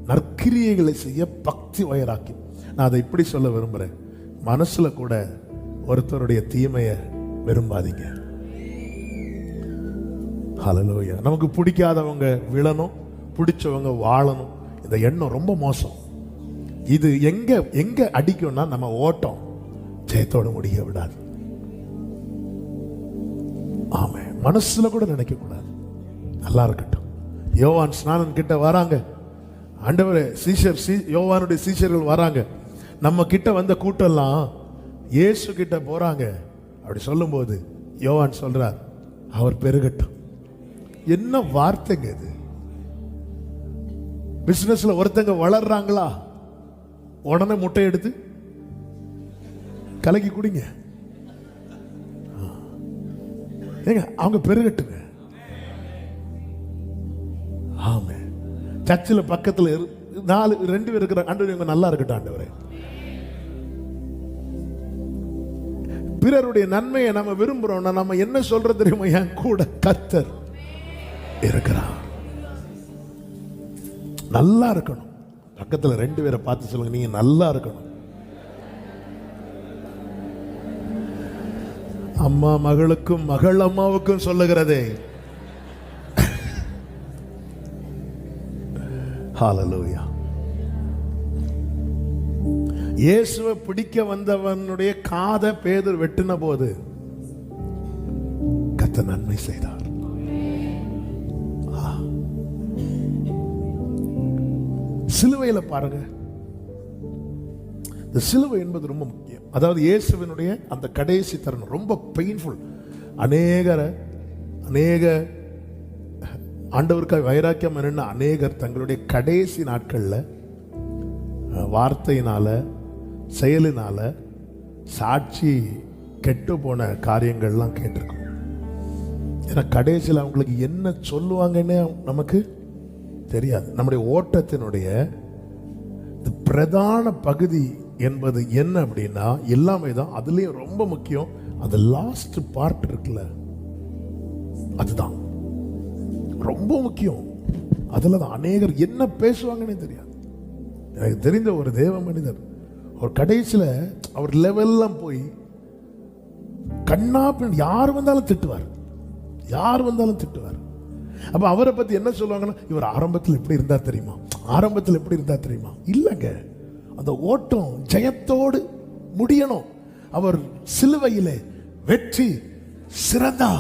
நற்கிரியைகளை செய்ய பக்தி வயராக்கி. நான் அதை இப்படி சொல்ல விரும்புறேன், மனசுல கூட ஒருத்தருடைய தீமையை விரும்பாதீங்க. ஹல்லேலூயா. நமக்கு பிடிக்காதவங்க விழணும், பிடிச்சவங்க வாழணும். இந்த எண்ணம் ரொம்ப மோசம். இது எங்க எங்க அடிக்கும்னா நம்ம ஓட்டம் ஜெயத்தோட முடிய விடாது. ஆமே, மனசுல கூட நினைக்க கூடாது. நல்லா இருக்கட்டும். யோவான் ஸ்நானன் கிட்ட வராங்க. ஆண்டவரே, யோவானுடைய சீஷர்கள் வராங்க. நம்ம கிட்ட வந்த கூட்டம்லாம் இயேசு கிட்ட போறாங்க. அப்படி சொல்லும்போது யோவான் சொல்றார், அவர் பெருகட்டும். என்ன வார்த்தைங்க இது? பிசினஸ்ல ஒருத்தங்க வளர்றாங்களா, உடனே முட்டை எடுத்து கலக்கி குடிங்க. ஏங்க, அவங்க பெருகட்டுங்க. ஆமே. சர்ச்சில் பக்கத்தில் 2 பேர் இருக்கிற ஆண்டவரே, இவங்க நல்லா இருக்கட்டும் ஆண்டவரே. பிறருடைய நன்மையை நம்ம விரும்புறோம்னா நம்ம என்ன சொல்றது தெரியுமா? என் கூட கர்த்தர் இருக்கிறார். நல்லா இருக்கணும். பக்கத்தில் 2 பேரை பார்த்து சொல்லுங்க, நீங்க நல்லா இருக்கணும். அம்மா மகளுக்கும் மகள் அம்மாவுக்கும் சொல்லுகிறதே. ஹல்லேலூயா. இயேசுவை பிடிக்க வந்தவனுடைய காதை பேதுரு வெட்டின போது கர்த்தர் நன்மை செய்தார். சிலுவையில பாருங்க, இந்த சிலுவை என்பது ரொம்ப முக்கியம். அதாவது இயேசுவினுடைய அந்த கடைசி தருணம் ரொம்ப பெயின்ஃபுல். அநேக ஆண்டவருக்காக வைராக்கியம் என்ன அநேகர் தங்களுடைய கடைசி நாட்கள்ல வார்த்தையினால செயலினால சாட்சி கெட்டு போன காரியங்கள்லாம் கேட்டிருக்கோம். ஏன்னா கடைசியில் அவங்களுக்கு என்ன சொல்லுவாங்கன்னு நமக்கு தெரியாது. நம்முடைய ஓட்டத்தினுடைய பிரதான பகுதி என்பது என்ன அப்படின்னா எல்லாமே தான். அதுலயும் ரொம்ப முக்கியம் அந்த லாஸ்ட் பார்ட் இருக்குல்ல, அதுதான் ரொம்ப முக்கியம். அதுல தான் அநேகர் என்ன பேசுவாங்கன்னு தெரியாது. எனக்கு தெரிந்த ஒரு தேவ மனிதர், அவர் கடைசியில் அவர் லெவல்லாம் போய் கண்ணா யார் வந்தாலும் திட்டுவார். அப்ப அவரை பத்தி என்ன சொல்லுவாங்கன்னா, இவர் ஆரம்பத்தில் எப்படி இருந்தா தெரியுமா? இல்லைங்க, அந்த ஓட்டம் ஜெயத்தோடு முடியணும். அவர் சிலுவையிலே வெற்றி சிறந்தா.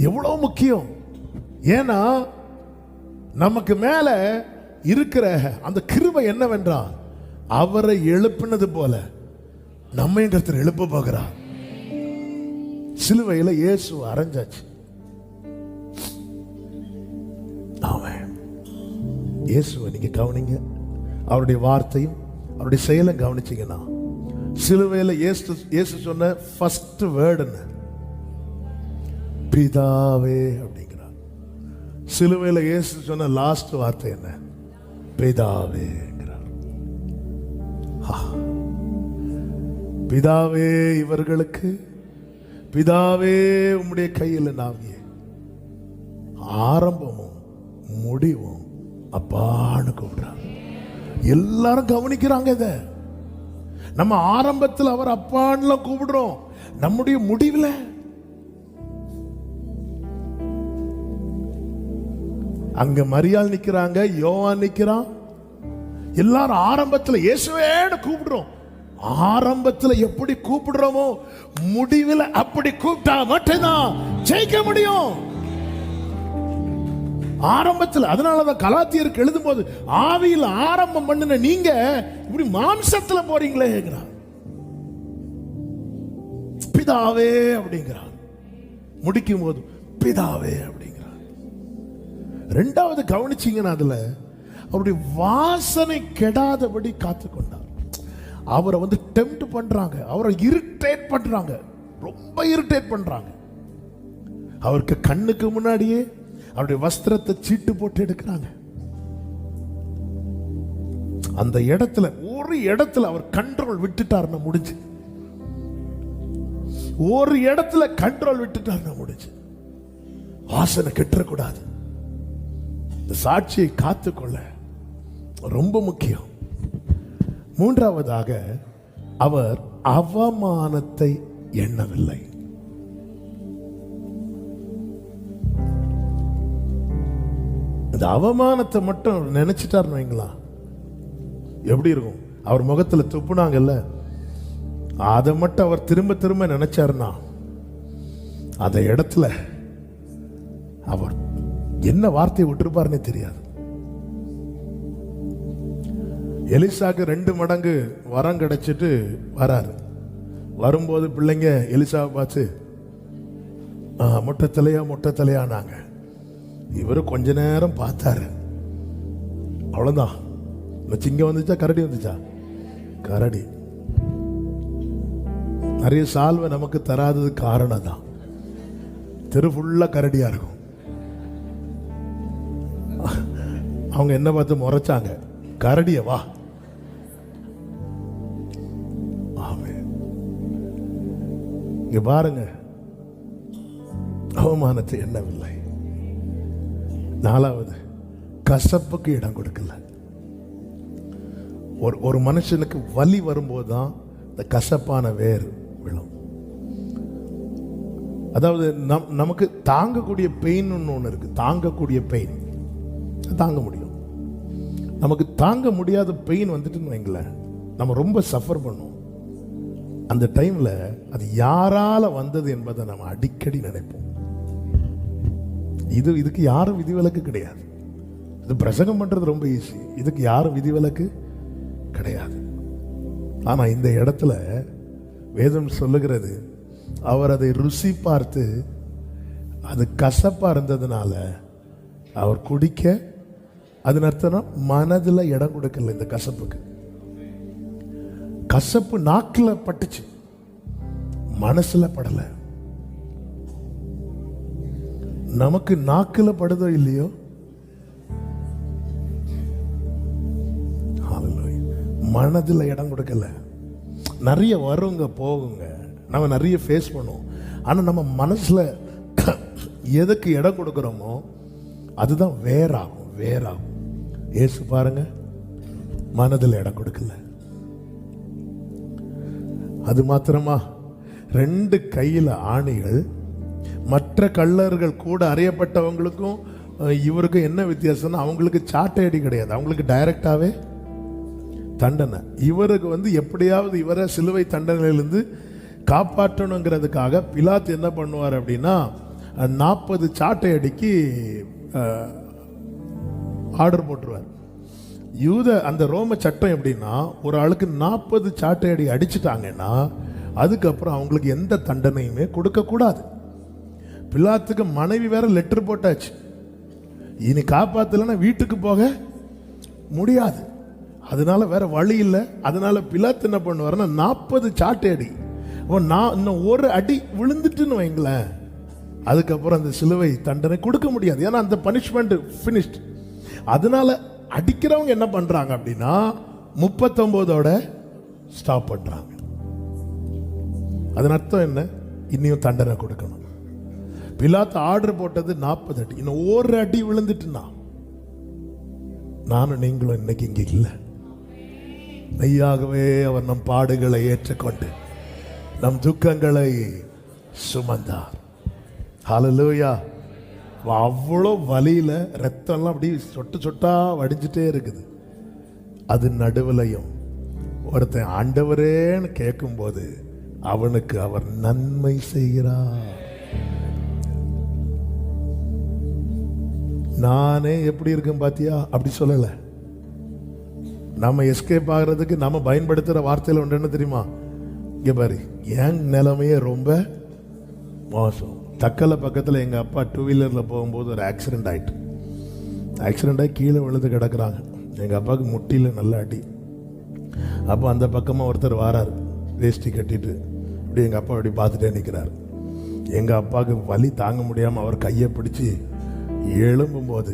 எவ்வளவு முக்கியம். ஏன்னா நமக்கு மேல இருக்கிற அந்த கிருபை என்னவென்றால், அவரை எழுப்பினது போல நம்மையும் கர்த்தர் எழுப்ப போகிறார். சிலுவையில இயேசு அரைஞ்சாச்சு. இயேசுவை நீங்க கவனிங்க, அவருடைய வார்த்தையும் அவருடைய செயலும் கவனிச்சீங்கன்னா, சிலுவையில இயேசு சொன்ன ஃபர்ஸ்ட் வேர்டு என்ன? பிதாவே அப்படிங்கிறார். சிலுவையில இயேசு சொன்ன லாஸ்ட் வார்த்தை என்ன? பிதாவே. பிதாவே இவர்களுக்கு, பிதாவே உம்முடைய கையில் நாவியே. ஆரம்பமும் முடிவும் அப்பான்னு கூப்பிடுறாங்க. எல்லாரும் கவனிக்கிறாங்க இத. நம்ம ஆரம்பத்தில் அவர் அப்பான்னு கூப்பிடுறோம், நம்முடைய முடிவில் அங்க மரியாள் நிக்கிறாங்க, யோவான் நிக்கிறான். எல்லாரும் ஆரம்பத்தில் இயேசுவேன்னு கூப்பிடுறோம். ஆரம்பத்தில் எப்படி கூப்பிடுறோமோ முடிவில் அப்படி கூப்பிட்டா மட்டும்தான் ஜெயிக்க முடியும். ஆரம்பத்தில். அதனாலதான் கலாத்தியருக்கு எழுதும் போது, ஆவியில் ஆரம்பம் பண்ணின நீங்க இப்படி மாம்சத்துல போறீங்களே. பிதாவே அப்படிங்கிறார். முடிக்கும் போது பிதாவே அப்படிங்கிறார். ரெண்டாவது கவனிச்சீங்கன்னா அதுல அவருடைய வாசனை கெடாதபடி காத்து கொண்டார். அவரை வந்து டெம்ப்ட் பண்றாங்க, அவரை இரிட்டேட் பண்றாங்க, ரொம்ப இரிட்டேட் பண்றாங்க. அவருக்கு கண்ணுக்கு முன்னாடியே அவருடைய வஸ்திரத்தை சீட்டு போட்டு எடுக்கிறாங்க. அந்த இடத்துல ஒரு இடத்துல அவர் கண்ட்ரோல் விட்டுட்டாருன்னா முடிஞ்சு. ஒரு இடத்துல கண்ட்ரோல் விட்டுட்டாருன்னா முடிஞ்சு. வாசனை கெட்டக்கூடாது. இந்த சாட்சியை காத்துக்கொள்ள ரொம்ப முக்கியம். மூன்றாவதாக அவர் அவமானத்தை எண்ணவில்லை. இந்த அவமானத்தை மட்டும் நினைச்சிட்டாருன்னு வைங்களா, எப்படி இருக்கும்? அவர் முகத்துல துப்புனாங்கல்ல, அதை மட்டும் அவர் திரும்ப திரும்ப நினைச்சாருன்னா அந்த இடத்துல அவர் என்ன வார்த்தையை விட்டுருப்பாருன்னே தெரியாது. எலிசாக்கு 2 மடங்கு வரம் கிடைச்சிட்டு வராரு. வரும்போது பிள்ளைங்க எலிசாவை பார்த்து மொட்டை தலையானாங்க. இவரு கொஞ்ச நேரம் பார்த்தாரு, அவ்வளவுதான். சிங்கம் வந்துச்சா கரடி வந்துச்சா? கரடி. நிறைய சால்வை நமக்கு தராதது காரணம் தான். தெரு ஃபுல்லா கரடியா இருக்கும். அவங்க என்ன பார்த்து முறைச்சாங்க, கரடிய வா. இங்க பாருங்க, அவமானத்தை எண்ணவில்லை. 4வது, கசப்புக்கு இடம் கொடுக்கல. ஒரு மனுஷனுக்கு வலி வரும்போது தான் இந்த கசப்பான வேர் விழும். அதாவது நமக்கு தாங்கக்கூடிய பெயின் ஒன்று இருக்கு. தாங்கக்கூடிய பெயின் தாங்க முடியும். நமக்கு தாங்க முடியாத பெயின் வந்துட்டுன்னு வைங்களேன், நம்ம ரொம்ப சஃபர் பண்ணுவோம். அந்த டைம்ல அது யாரால வந்தது என்பதை நம்ம அடிக்கடி நினைப்போம். இதுக்கு யாரும் விதிவிலக்கு கிடையாது. இது பிரசங்கம் பண்றது ரொம்ப ஈஸி. இதுக்கு யாரும் விதிவிலக்கு கிடையாது. ஆனா இந்த இடத்துல வேதம் சொல்லுகிறது, அவர் அதை ருசி பார்த்து அது கசப்பா இருந்ததுனால அவர் குடிக்க, அதன் அர்த்தம் மனதில் இடம் கொடுக்கல. இந்த கசப்புக்கு, கசப்பு நாக்கில் பட்டுச்சு, மனசுல படல. நமக்கு நாக்கில் படுதோ இல்லையோ, மனதில் இடம் கொடுக்கல. நிறைய வருங்க போகுங்க, நம்ம நிறைய ஃபேஸ் பண்ணுவோம். ஆனால் நம்ம மனசுல எதுக்கு இடம் கொடுக்குறோமோ அதுதான் வேறாகும். ஏசு பாருங்க, மனதில் இடம் கொடுக்கல. அது மாத்திரமா, 2 கையில ஆணிகள். மற்ற கள்ளர்கள் கூட அறியப்பட்டவங்களுக்கும் இவருக்கும் என்ன வித்தியாசம்னா, அவங்களுக்கு சாட்டையடி கிடையாது, அவங்களுக்கு டைரக்டாவே தண்டனை. இவருக்கு வந்து எப்படியாவது இவரை சிலுவை தண்டனையிலிருந்து காப்பாற்றணுங்கிறதுக்காக பிலாத்து என்ன பண்ணுவார் அப்படின்னா, 40 சாட்டை அடிக்கு ஆர்டர் போட்டுருவார். அந்த ரோம சட்டம் எப்படின்னா, ஒரு ஆளுக்கு 40 சாட்டை அடி அடிச்சுட்டாங்கன்னா அதுக்கப்புறம் அவங்களுக்கு எந்த தண்டனையுமே கொடுக்க கூடாது. பிலாத்துக்கு மனைவி வேற லெட்டர் போட்டாச்சு, இனி காப்பாத்தலன்னா வீட்டுக்கு போக முடியாது, அதனால வேற வழி இல்லை. அதனால பிலாத்து என்ன பண்ணுவாருன்னா, 40 சாட்டை அடி. இன்னும் ஒரு அடி விழுந்துட்டுன்னு வைங்களேன், அதுக்கப்புறம் அந்த சிலுவை தண்டனை கொடுக்க முடியாது. ஏன்னா அந்த பனிஷ்மெண்ட் ஃபினிஷ்ட். அதனால அடிக்கிறவங்க என்ன பண்றாங்க அப்படின்னா, 39ஓட ஸ்டாப் பண்றாங்க. அதன் அர்த்தம் என்ன? இன்னும் தண்டனை கொடுக்கணும். பிலாத்து ஆர்டர் போட்டது 40 அடி. இன்னும் ஒரு அடி விழுந்துட்டுனா நானும் நீங்களும் இன்னைக்கு இங்க இல்லை. மெய்யாகவே அவர் நம் பாடுகளை ஏற்றுக்கொண்டு நம் துக்கங்களை சுமந்தார். ஹல்லேலூயா. அவ்வளோ வலியில ரத்தம்லாம் அப்படி சொட்டு சொட்டா வடிஞ்சிட்டே இருக்குது. அது நடுவிலையும் ஒருத்தன் ஆண்டவரேன்னு கேட்கும்போது அவனுக்கு அவர் நன்மை செய்கிறார். நானே எப்படி இருக்கும் பாத்தியா அப்படி சொல்லல. நம்ம எஸ்கேப் ஆகிறதுக்கு நம்ம பயன்படுத்துற வார்த்தையில ஒன்று என்ன தெரியுமா? இங்க பாரு, என் நிலைமையே ரொம்ப மோசம். தக்கலை பக்கத்தில் எங்கள் அப்பா 2 வீலரில் போகும்போது ஒரு ஆக்சிடென்ட் ஆயிட்டு, ஆக்சிடெண்ட்டாக கீழே விழுந்து கிடக்குறாங்க. எங்கள் அப்பாவுக்கு முட்டியில் நல்ல அடி. அப்போ அந்த பக்கமாக ஒருத்தர் வாரார், வேஷ்டி கட்டிட்டு. அப்படி எங்கள் அப்பா அப்படி பார்த்துட்டே நிற்கிறார். எங்கள் அப்பாவுக்கு வலி தாங்க முடியாமல் அவர் கையை பிடிச்சி எழும்பும்போது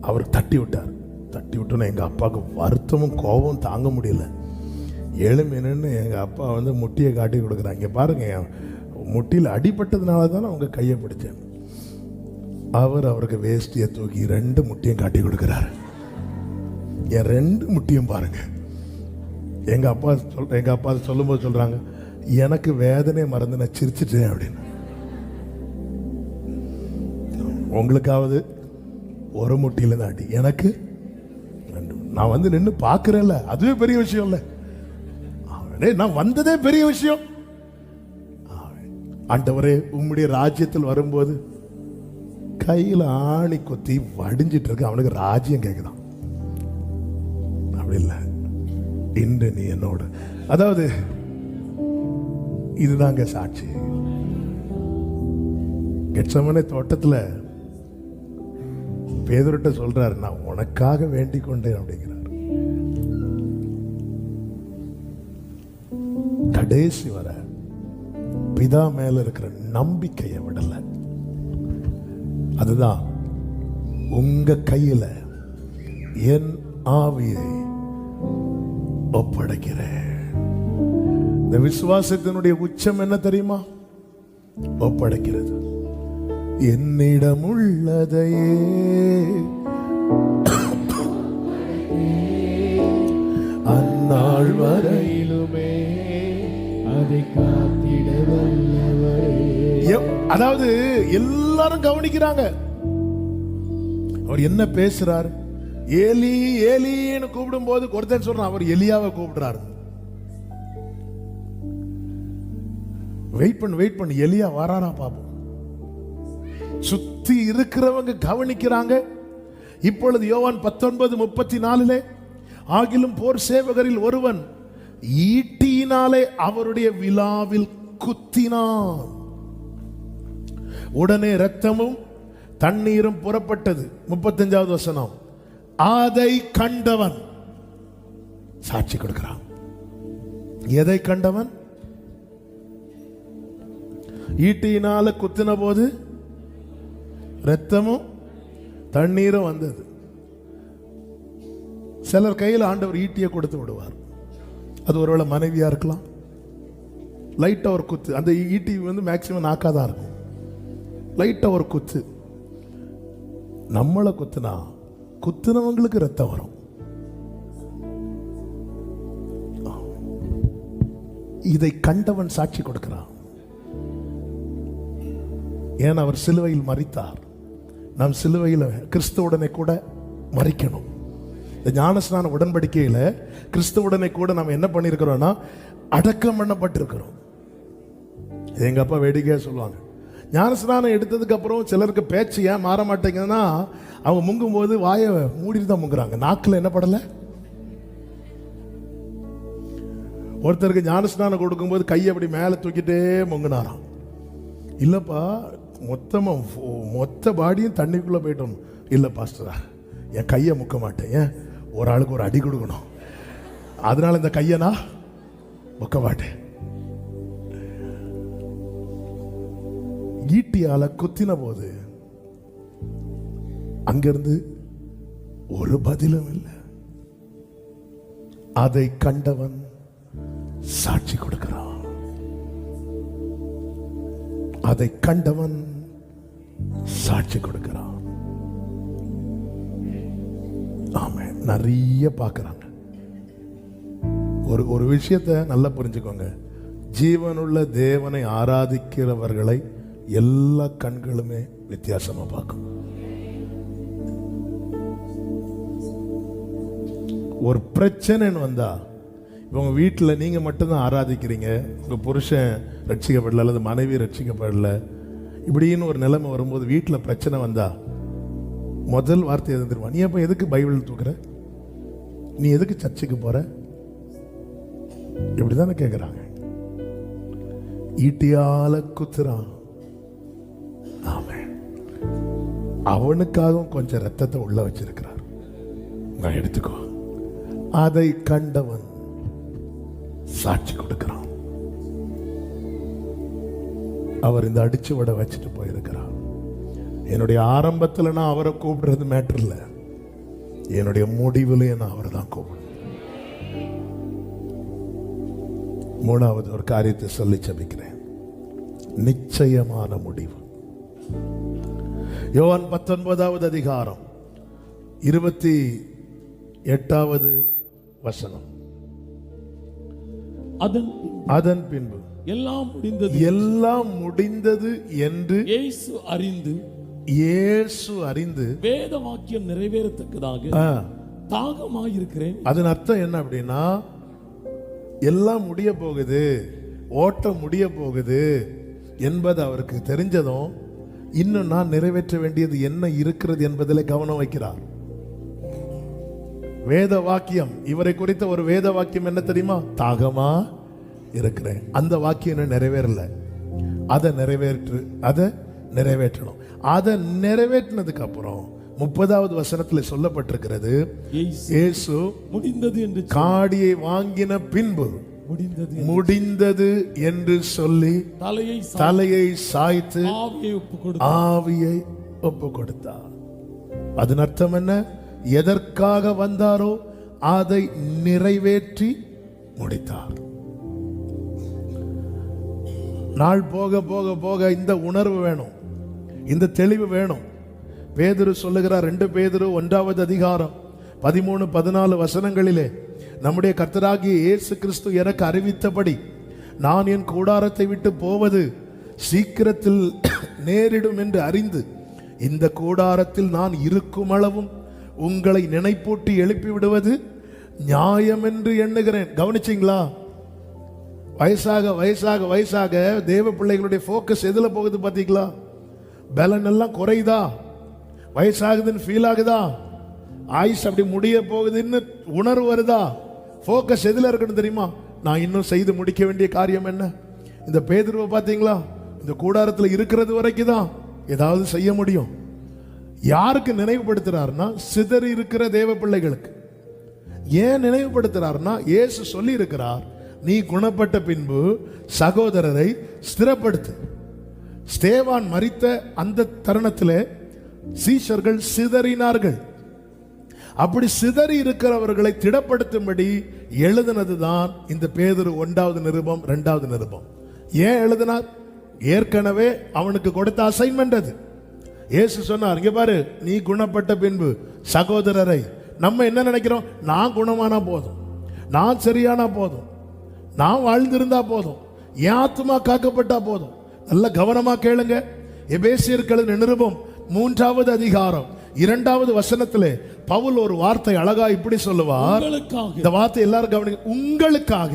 அவர் தட்டி விட்டார். தட்டி விட்டோன்னே எங்கள் அப்பாவுக்கு வருத்தமும் கோபமும் தாங்க முடியல. எழும்பினு எங்கள் அப்பா வந்து முட்டியை காட்டி கொடுக்குறாங்க. இங்கே பாருங்க, என் முட்டியில் அடிபட்டதுனால தானே அவங்க கையை பிடிச்சேன். அவருக்கு வேஷ்டியை தூக்கி 2 முட்டியும் காட்டி கொடுக்குறாரு. என் 2 முட்டியும் பாருங்க. எங்க அப்பா சொல்லும்போது சொல்றாங்க, எனக்கு வேதனை மறந்து நான் சிரிச்சிட்டேன் அப்படின்னு. உங்களுக்காவது ஒரு முட்டியில தான் அடி, எனக்கு நான் வந்து நின்று பார்க்கிறேன்ல, அதுவே பெரிய விஷயம் இல்ல. நான் வந்ததே பெரிய விஷயம். ஆண்டவரே, உம்முடைய ராஜ்யத்தில் வரும்போது கையில் ஆணி கொத்தி வடிஞ்சிட்டு இருக்கு, அவனுக்கு ராஜ்யம் கேட்குதான். அப்படி இல்லை, இன்று நீ என்னோட. அதாவது இதுதாங்க சாட்சி. கெத்செமனே தோட்டத்தில் பேதுருட்ட சொல்றாரு, நான் உனக்காக வேண்டிக் கொண்டேன் அப்படிங்கிறார். கடைசி வர பிதா மேல இருக்கிற நம்பிக்கையை விடல. அதுதான், உங்க கையில என் ஆவியை ஒப்படைக்கிறேன். இந்த விசுவாசத்தினுடைய உச்சம் என்ன தெரியுமா? ஒப்படைக்கிறது. என்னிடம் உள்ளதையே அந்நாள் வரையிலுமே அதை காத்திட வல்லவரே. அதாவது எல்லாரும் கவனிக்கிறாங்க அவர் என்ன பேசுறாரு. ஏலி ஏலின்னு கூப்பிடும் போது ஒருத்தன் சொல்றான், அவர் எலியாவை கூப்பிடுறாரு. வெயிட் பண்ணு, எலியா வராரா பாப்போம். சுத்தி இருக்கிறவங்க கவனிக்கிறாங்க. இப்பொழுது யோவான் 19:34 ஆகிலும் போர் சேவகரில் ஒருவன் ஈட்டியினாலே அவருடைய விலாவில் குத்தினான். உடனே இரத்தமும் தண்ணீரும் புறப்பட்டது. 35வது வசனம். அதை கண்டவன் சாட்சி கொடுக்கிறான். எதை கண்டவன்? ஈட்டியினால குத்தின போது இரத்தமும் தண்ணீரும் வந்தது. சிலர் கையில் ஆண்டவர் ஈட்டியை கொடுத்து விடுவார். அது ஒருவேளை மனைவியா இருக்கலாம். லைட்டா ஒரு குத்து, அந்த ஈட்டி வந்து மேக்சிமம் நாக்காதான் இருக்கும். லைட்டா ஒரு குத்து, நம்மளை குத்துனவங்களுக்கு ரத்தம் வரும். இதை கண்டவன் சாட்சி கொடுக்கிறான். ஏன் அவர் சிலுவையில் மரித்தார். நாம் சிலுவையில் கிறிஸ்துவுடனே கூட மரிக்கணும். இந்த ஞானஸ்நான உடன்படிக்கையில கிறிஸ்துவுடனே கூட நாம் என்ன பண்ணிருக்கிறோம்னா அடக்கம் பண்ணப்பட்டிருக்கிறோம். எங்க அப்பா வேடிக்கையா சொல்லுவாங்க, ஞானஸ்நானம் எடுத்ததுக்கு அப்புறம் சிலருக்கு பேச்சு ஏன் மாற மாட்டேங்குதுன்னா, அவங்க முங்கும் போது வாயை மூடிட்டு தான் முங்குறாங்க, நாக்கில் என்ன படல. ஒருத்தருக்கு ஞானஸ்நானம் கொடுக்கும்போது கையை அப்படி மேலே தூக்கிட்டே முங்கினாராம். இல்லப்பா, மொத்த பாடியும் தண்ணிக்குள்ள போயிட்டோம். இல்லை பாஸ்டரா, என் கையை முக்க மாட்டேன், ஏன் ஒரு ஆளுக்கு ஒரு அடி கொடுக்கணும், அதனால இந்த கையை நான் முக்க மாட்டேன். ஈட்டியால குத்தின போது அங்கிருந்து ஒரு பதிலும் இல்லை. அதை கண்டவன் சாட்சி கொடுக்கிறான். அதை கண்டவன் சாட்சி கொடுக்கிறான். ஆமா, நிறைய பார்க்கறாங்க. ஒரு விஷயத்தை நல்லா புரிஞ்சுக்கோங்க. ஜீவனுள்ள தேவனை ஆராதிக்கிறவர்களை எல்லா கண்களுமே வித்தியாசமா பார்க்கும். ஒரு பிரச்சனைன்னு வந்தா, இவங்க வீட்டில் நீங்க மட்டும்தான் ஆராதிக்கிறீங்க, உங்க புருஷன் ரட்சிக்கப்படல அல்லது மனைவி ரட்சிக்கப்படல, இப்படின்னு ஒரு நிலைமை வரும்போது வீட்டில் பிரச்சனை வந்தா முதல் வார்த்தை எது தெரியுமா? நீ அப்ப எதுக்கு பைபிள் தூக்குற, நீ எதுக்கு சர்ச்சுக்கு போற, இப்படிதானே கேட்கிறாங்க. ஈட்டியால குத்துறான். ஆமென். அவனுக்காகவும் கொஞ்சம் ரத்தத்தை உள்ள வச்சிருக்கிறார். நான் எடுத்துக்கோ. அதை கண்டவன் சாட்சி கொடுக்கிறான். அவர் இந்த அடிச்சுவட வச்சுட்டு போயிருக்கிறார். என்னுடைய ஆரம்பத்தில் நான் அவரை கூப்பிடுறது மேட்டர் இல்லை, என்னுடைய முடிவுலையே நான் அவரை தான் கூப்பிடுறேன். மூணாவது ஒரு காரியத்தை சொல்லி ஜெபிக்கிறேன். நிச்சயமான முடிவு. யோவான் 19வது அதிகாரம் 28வது வசனம். அதன் பின்பு எல்லாம் முடிந்தது என்று இயேசு அறிந்து வேத வாக்கியம் நிறைவேறத்தக்கதாக தாகமாயிருக்கிறேன். அதன் அர்த்தம் என்ன அப்படின்னா, எல்லாம் முடிய போகுது, ஓட்டம் முடிய போகுது என்பது அவருக்கு தெரிஞ்சதும் இன்னும் நான் நிறைவேற்ற வேண்டியது என்ன இருக்கிறது என்பதில் கவனம் வைக்கிறார். வேத வாக்கியம், இவரை குறித்த ஒரு வேத வாக்கியம் என்ன தெரியுமா? தாகமா இருக்கிறேன். அந்த வாக்கியம் இன்னும் நிறைவேறல, அதை நிறைவேற்றணும். அதை நிறைவேற்றினதுக்கு அப்புறம் 30வது வசனத்தில் சொல்லப்பட்டிருக்கிறது, இயேசு முடிந்தது என்று காடியை வாங்கின பின்பு முடிந்தது என்று சொல்லி தலையை சாய்த்து ஆவியை ஒப்பு கொடுத்தார். அதன் அர்த்தம் என்ன? எதற்காக வந்தாரோ அதை நிறைவேற்றி முடித்தார். நாள் போக போக போக இந்த உணர்வு வேணும், இந்த தெளிவு வேணும். பேதுரு சொல்லுகிறார், 2 பேதுரு 1வது அதிகாரம் 13-14 வசனங்களிலே, நம்முடைய கர்த்தராகிய இயேசு கிறிஸ்து எனக்கு அறிவித்தபடி நான் என் கூடாரத்தை விட்டு போவது சீக்கிரத்தில் நேரிடும் என்று அறிந்து இந்த கூடாரத்தில் நான் இருக்கும் அளவும் உங்களை நினைப்பூட்டி எழுப்பி விடுவது நியாயம் என்று எண்ணுகிறேன். கவனிச்சிங்களா? வயசாக வயசாக வயசாக தேவ பிள்ளைகளுடைய போக்கஸ் எதுல போகுது பாத்தீங்களா? பலன் எல்லாம் குறையுதா? வயசாகுதுன்னு ஃபீல் ஆகுதா? ஆயுஷ் அப்படி முடிய போகுதுன்னு உணர்வு வருதா? போக்கஸ் எதுல இருக்கணும் தெரியுமா? நான் இன்னும் செய்து முடிக்க வேண்டிய காரியம் என்ன? இந்த பேதுருவை பாத்தீங்களா? இந்த கூடாரத்தில் இருக்கிறது வரைக்கும் தான் ஏதாவது செய்ய முடியும். யாருக்கு நினைவுபடுத்துறாருன்னா, சிதறி இருக்கிற தேவ பிள்ளைகளுக்கு. ஏன் நினைவுபடுத்துறாருன்னா, இயேசு சொல்லி இருக்கிறார், நீ குணப்பட்ட பின்பு சகோதரரை ஸ்திரப்படுத்து. ஸ்தேவான் மரித்த அந்த தருணத்தில் சீஷர்கள் சிதறினார்கள். அப்படி சிதறி இருக்கிறவர்களை திடப்படுத்தும்படி எழுதினதுதான் இந்த பேதுரு 1வது நிருபம் 2வது நிருபம். ஏன் எழுதினார்? ஏற்கனவே அவனுக்கு கொடுத்த அசைன்மெண்ட் அது. இயேசு சொன்னார், இங்க பாரு, நீ குணப்பட்ட பின்பு சகோதரரை. நம்ம என்ன நினைக்கிறோம்? நான் குணமானா போதும், நான் சரியானா போதும், நான் வாழ்ந்திருந்தா போதும், என் ஆத்மா காக்கப்பட்டா போதும். நல்ல கவனமா கேளுங்க. எபேசியர்கள் நிருபம் 3வது அதிகாரம் 2வது வசனத்திலே பவுல் ஒரு வார்த்தை அழகா இப்படி சொல்லுவார். இந்த வார்த்தை எல்லாரும் கவனிங்க. உங்களுக்காக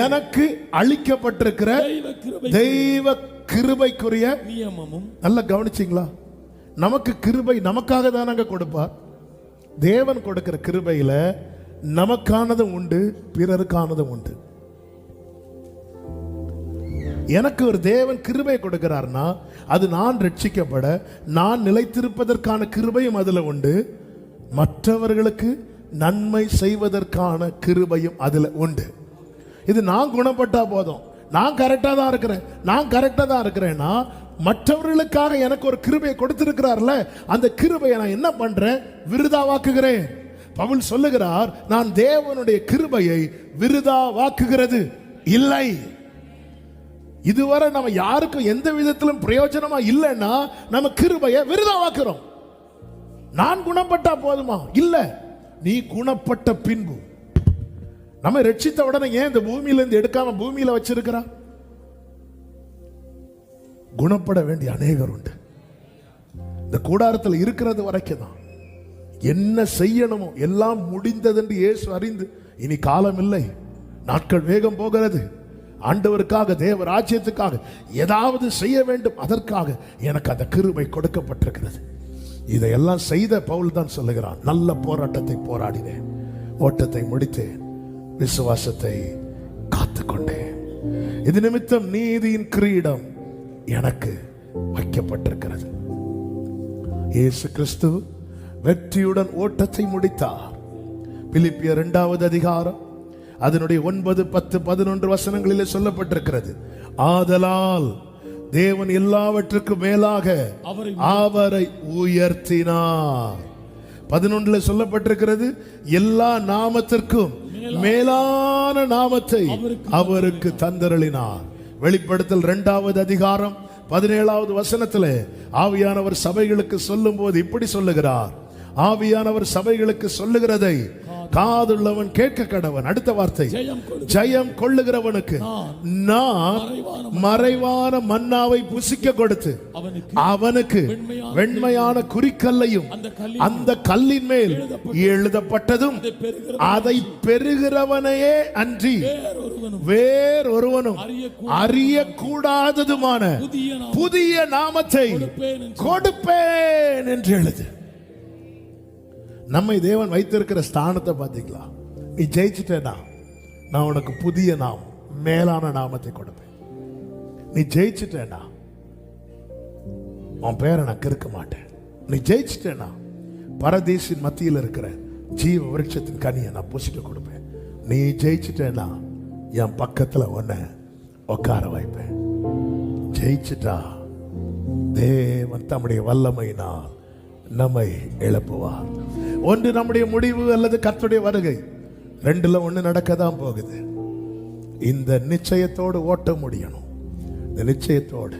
எனக்கு அளிக்கப்பட்டிருக்கிற தெய்வ கிருபைக்குரிய நியமமும். நல்லா கவனிச்சிங்களா? நமக்கு கிருபை நமக்காக தான் நாங்க கொடுப்பார். தேவன் கொடுக்கிற கிருபையில நமக்கானதும் உண்டு, பிறருக்கானதும் உண்டு. எனக்கு ஒரு தேவன் கிருபை கொடுக்கிறார்னா அது நான் ரட்சிக்கப்பட, நான் நிலைத்திருப்பதற்கான கிருபையும் அதுல உண்டு, மற்றவர்களுக்கு நன்மை செய்வதற்கான கிருபையும் அதுல உண்டு. இது நான் குணப்பட்டா போதும், நான் கரெக்டா தான் இருக்கிறேன்னா மற்றவர்களுக்காக எனக்கு ஒரு கிருபையை கொடுத்திருக்கிறார்ல, அந்த கிருபையை நான் என்ன பண்றேன்? விருதாவாக்குகிறேன். பவுல் சொல்லுகிறார், நான் தேவனுடைய கிருபையை விருதாவாக்குகிறது இல்லை. இதுவரை நம்ம யாருக்கும் எந்த விதத்திலும் பிரயோஜனமா இல்லைன்னா நம்ம கிருபையை விருதாவாக்குறோம். நான் குணப்பட்டா போதுமா? இல்ல, நீ குணப்பட்ட பின்பு. நம்ம ரட்சித்த உடனே ஏன் இந்த பூமியில இருந்து எடுக்காம பூமியில வச்சிருக்கிறா? குணப்பட வேண்டிய அநேகர் உண்டு. இந்த கூடாரத்தில் இருக்கிறது வரைக்கும் தான் என்ன செய்யணுமோ எல்லாம் முடிந்தது என்று இயேசு அறிந்து, இனி காலம் இல்லை, நாட்கள் வேகம் போகிறது, ஆண்டவருக்காக, தேவ ராஜ்யத்துக்காக ஏதாவது செய்ய வேண்டும், அதற்காக எனக்கு அந்த கிருபை கொடுக்கப்பட்டிருக்கிறது. இதையெல்லாம் செய்த பவுல் தான் சொல்லுகிறான், நல்ல போராட்டத்தை போராடினேன், ஓட்டத்தை முடித்தேன், விசுவாசத்தை காத்துக்கொண்டேன். இது நிமித்தம் நீதியின் கிரீடம் எனக்கு வைக்கப்பட்டிருக்கிறது. இயேசு கிறிஸ்து வெற்றியுடன் ஓட்டத்தை முடித்தார். பிலிப்பியர் 2வது அதிகாரம் அதனுடைய 9, 10, 11 வசனங்களிலே சொல்லப்பட்டிருக்கிறது. ஆதலால் தேவன் எல்லாவற்றுக்கும் மேலாக அவரை உயர்த்தினார். 11 சொல்லப்பட்டிருக்கிறது, எல்லா நாமத்திற்கும் மேலான நாமத்தை அவருக்கு தந்தருளினார். வெளிப்படுத்தல் 2வது அதிகாரம் 17வது வசனத்திலே ஆவியானவர் சபைகளுக்கு சொல்லும் போது இப்படி சொல்லுகிறார். ஆவியானவர் சபைகளுக்கு சொல்லுகிறதை காதுள்ளவன் கேட்க கடவன். அடுத்த வார்த்தை, ஜெயம் கொள்ளுகிறவனுக்கு நான் மறைவான மன்னாவை புசிக்க கொடுத்து அவனுக்கு வெண்மையான குறிக்கல்லையும் அந்த கல்லின் மேல் எழுதப்பட்டதும் அதை பெறுகிறவனையே அன்றி வேறொருவனும் அறியக்கூடாததுமான புதிய நாமத்தை கொடுப்பேன் என்று எழுது. நம்மை தேவன் வைத்திருக்கிற ஸ்தானத்தை பார்த்தீங்களா? நீ ஜெயிச்சிட்டேனா நான் உனக்கு புதிய நாமம், மேலான நாமத்தை கொடுப்பேன். நீ ஜெயிச்சிட்டேனா உன் பேரை நான் கெடுக்க மாட்டேன். நீ ஜெயிச்சிட்டேனா பரதேசின் மத்தியில் இருக்கிற ஜீவ விருட்சத்தின் கனியை நான் புசிக்க கொடுப்பேன். நீ ஜெயிச்சிட்டேனா என் பக்கத்துல உன்னை உட்கார வைப்பேன். ஜெயிச்சிட்டா தேவன் தம்முடைய வல்லமையினால் நம்மை எழுப்புவார். ஒன்று நம்முடைய முடிவு அல்லது கர்த்தருடைய வருகை, 2ல ஒன்று நடக்கதான் போகுது. இந்த நிச்சயத்தோடு ஓட்ட முடியணும். இந்த நிச்சயத்தோடு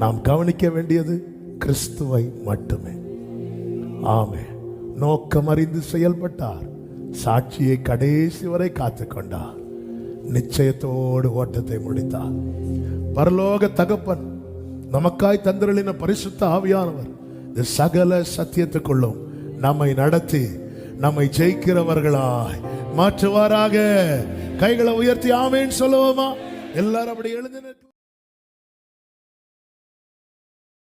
நாம் கவனிக்க வேண்டியது கிறிஸ்துவை மட்டுமே. ஆமே, நோக்கம் அறிந்து செயல்பட்டார், சாட்சியை கடைசி வரை காத்துக்கொண்டார், நிச்சயத்தோடு ஓட்டத்தை முடித்தார். பரலோக தகப்பன் நமக்காய் தந்தருளின பரிசுத்த ஆவியானவர் இந்த சகல சத்தியத்துக்குள்ளும் நம்மை நடத்தி நம்மை ஜெயிக்கிறவர்களாய் மாற்றுவாராக. கைகளை உயர்த்தி ஆமேன் சொல்லுவோமா? எல்லாரும் அப்படி எழுந்து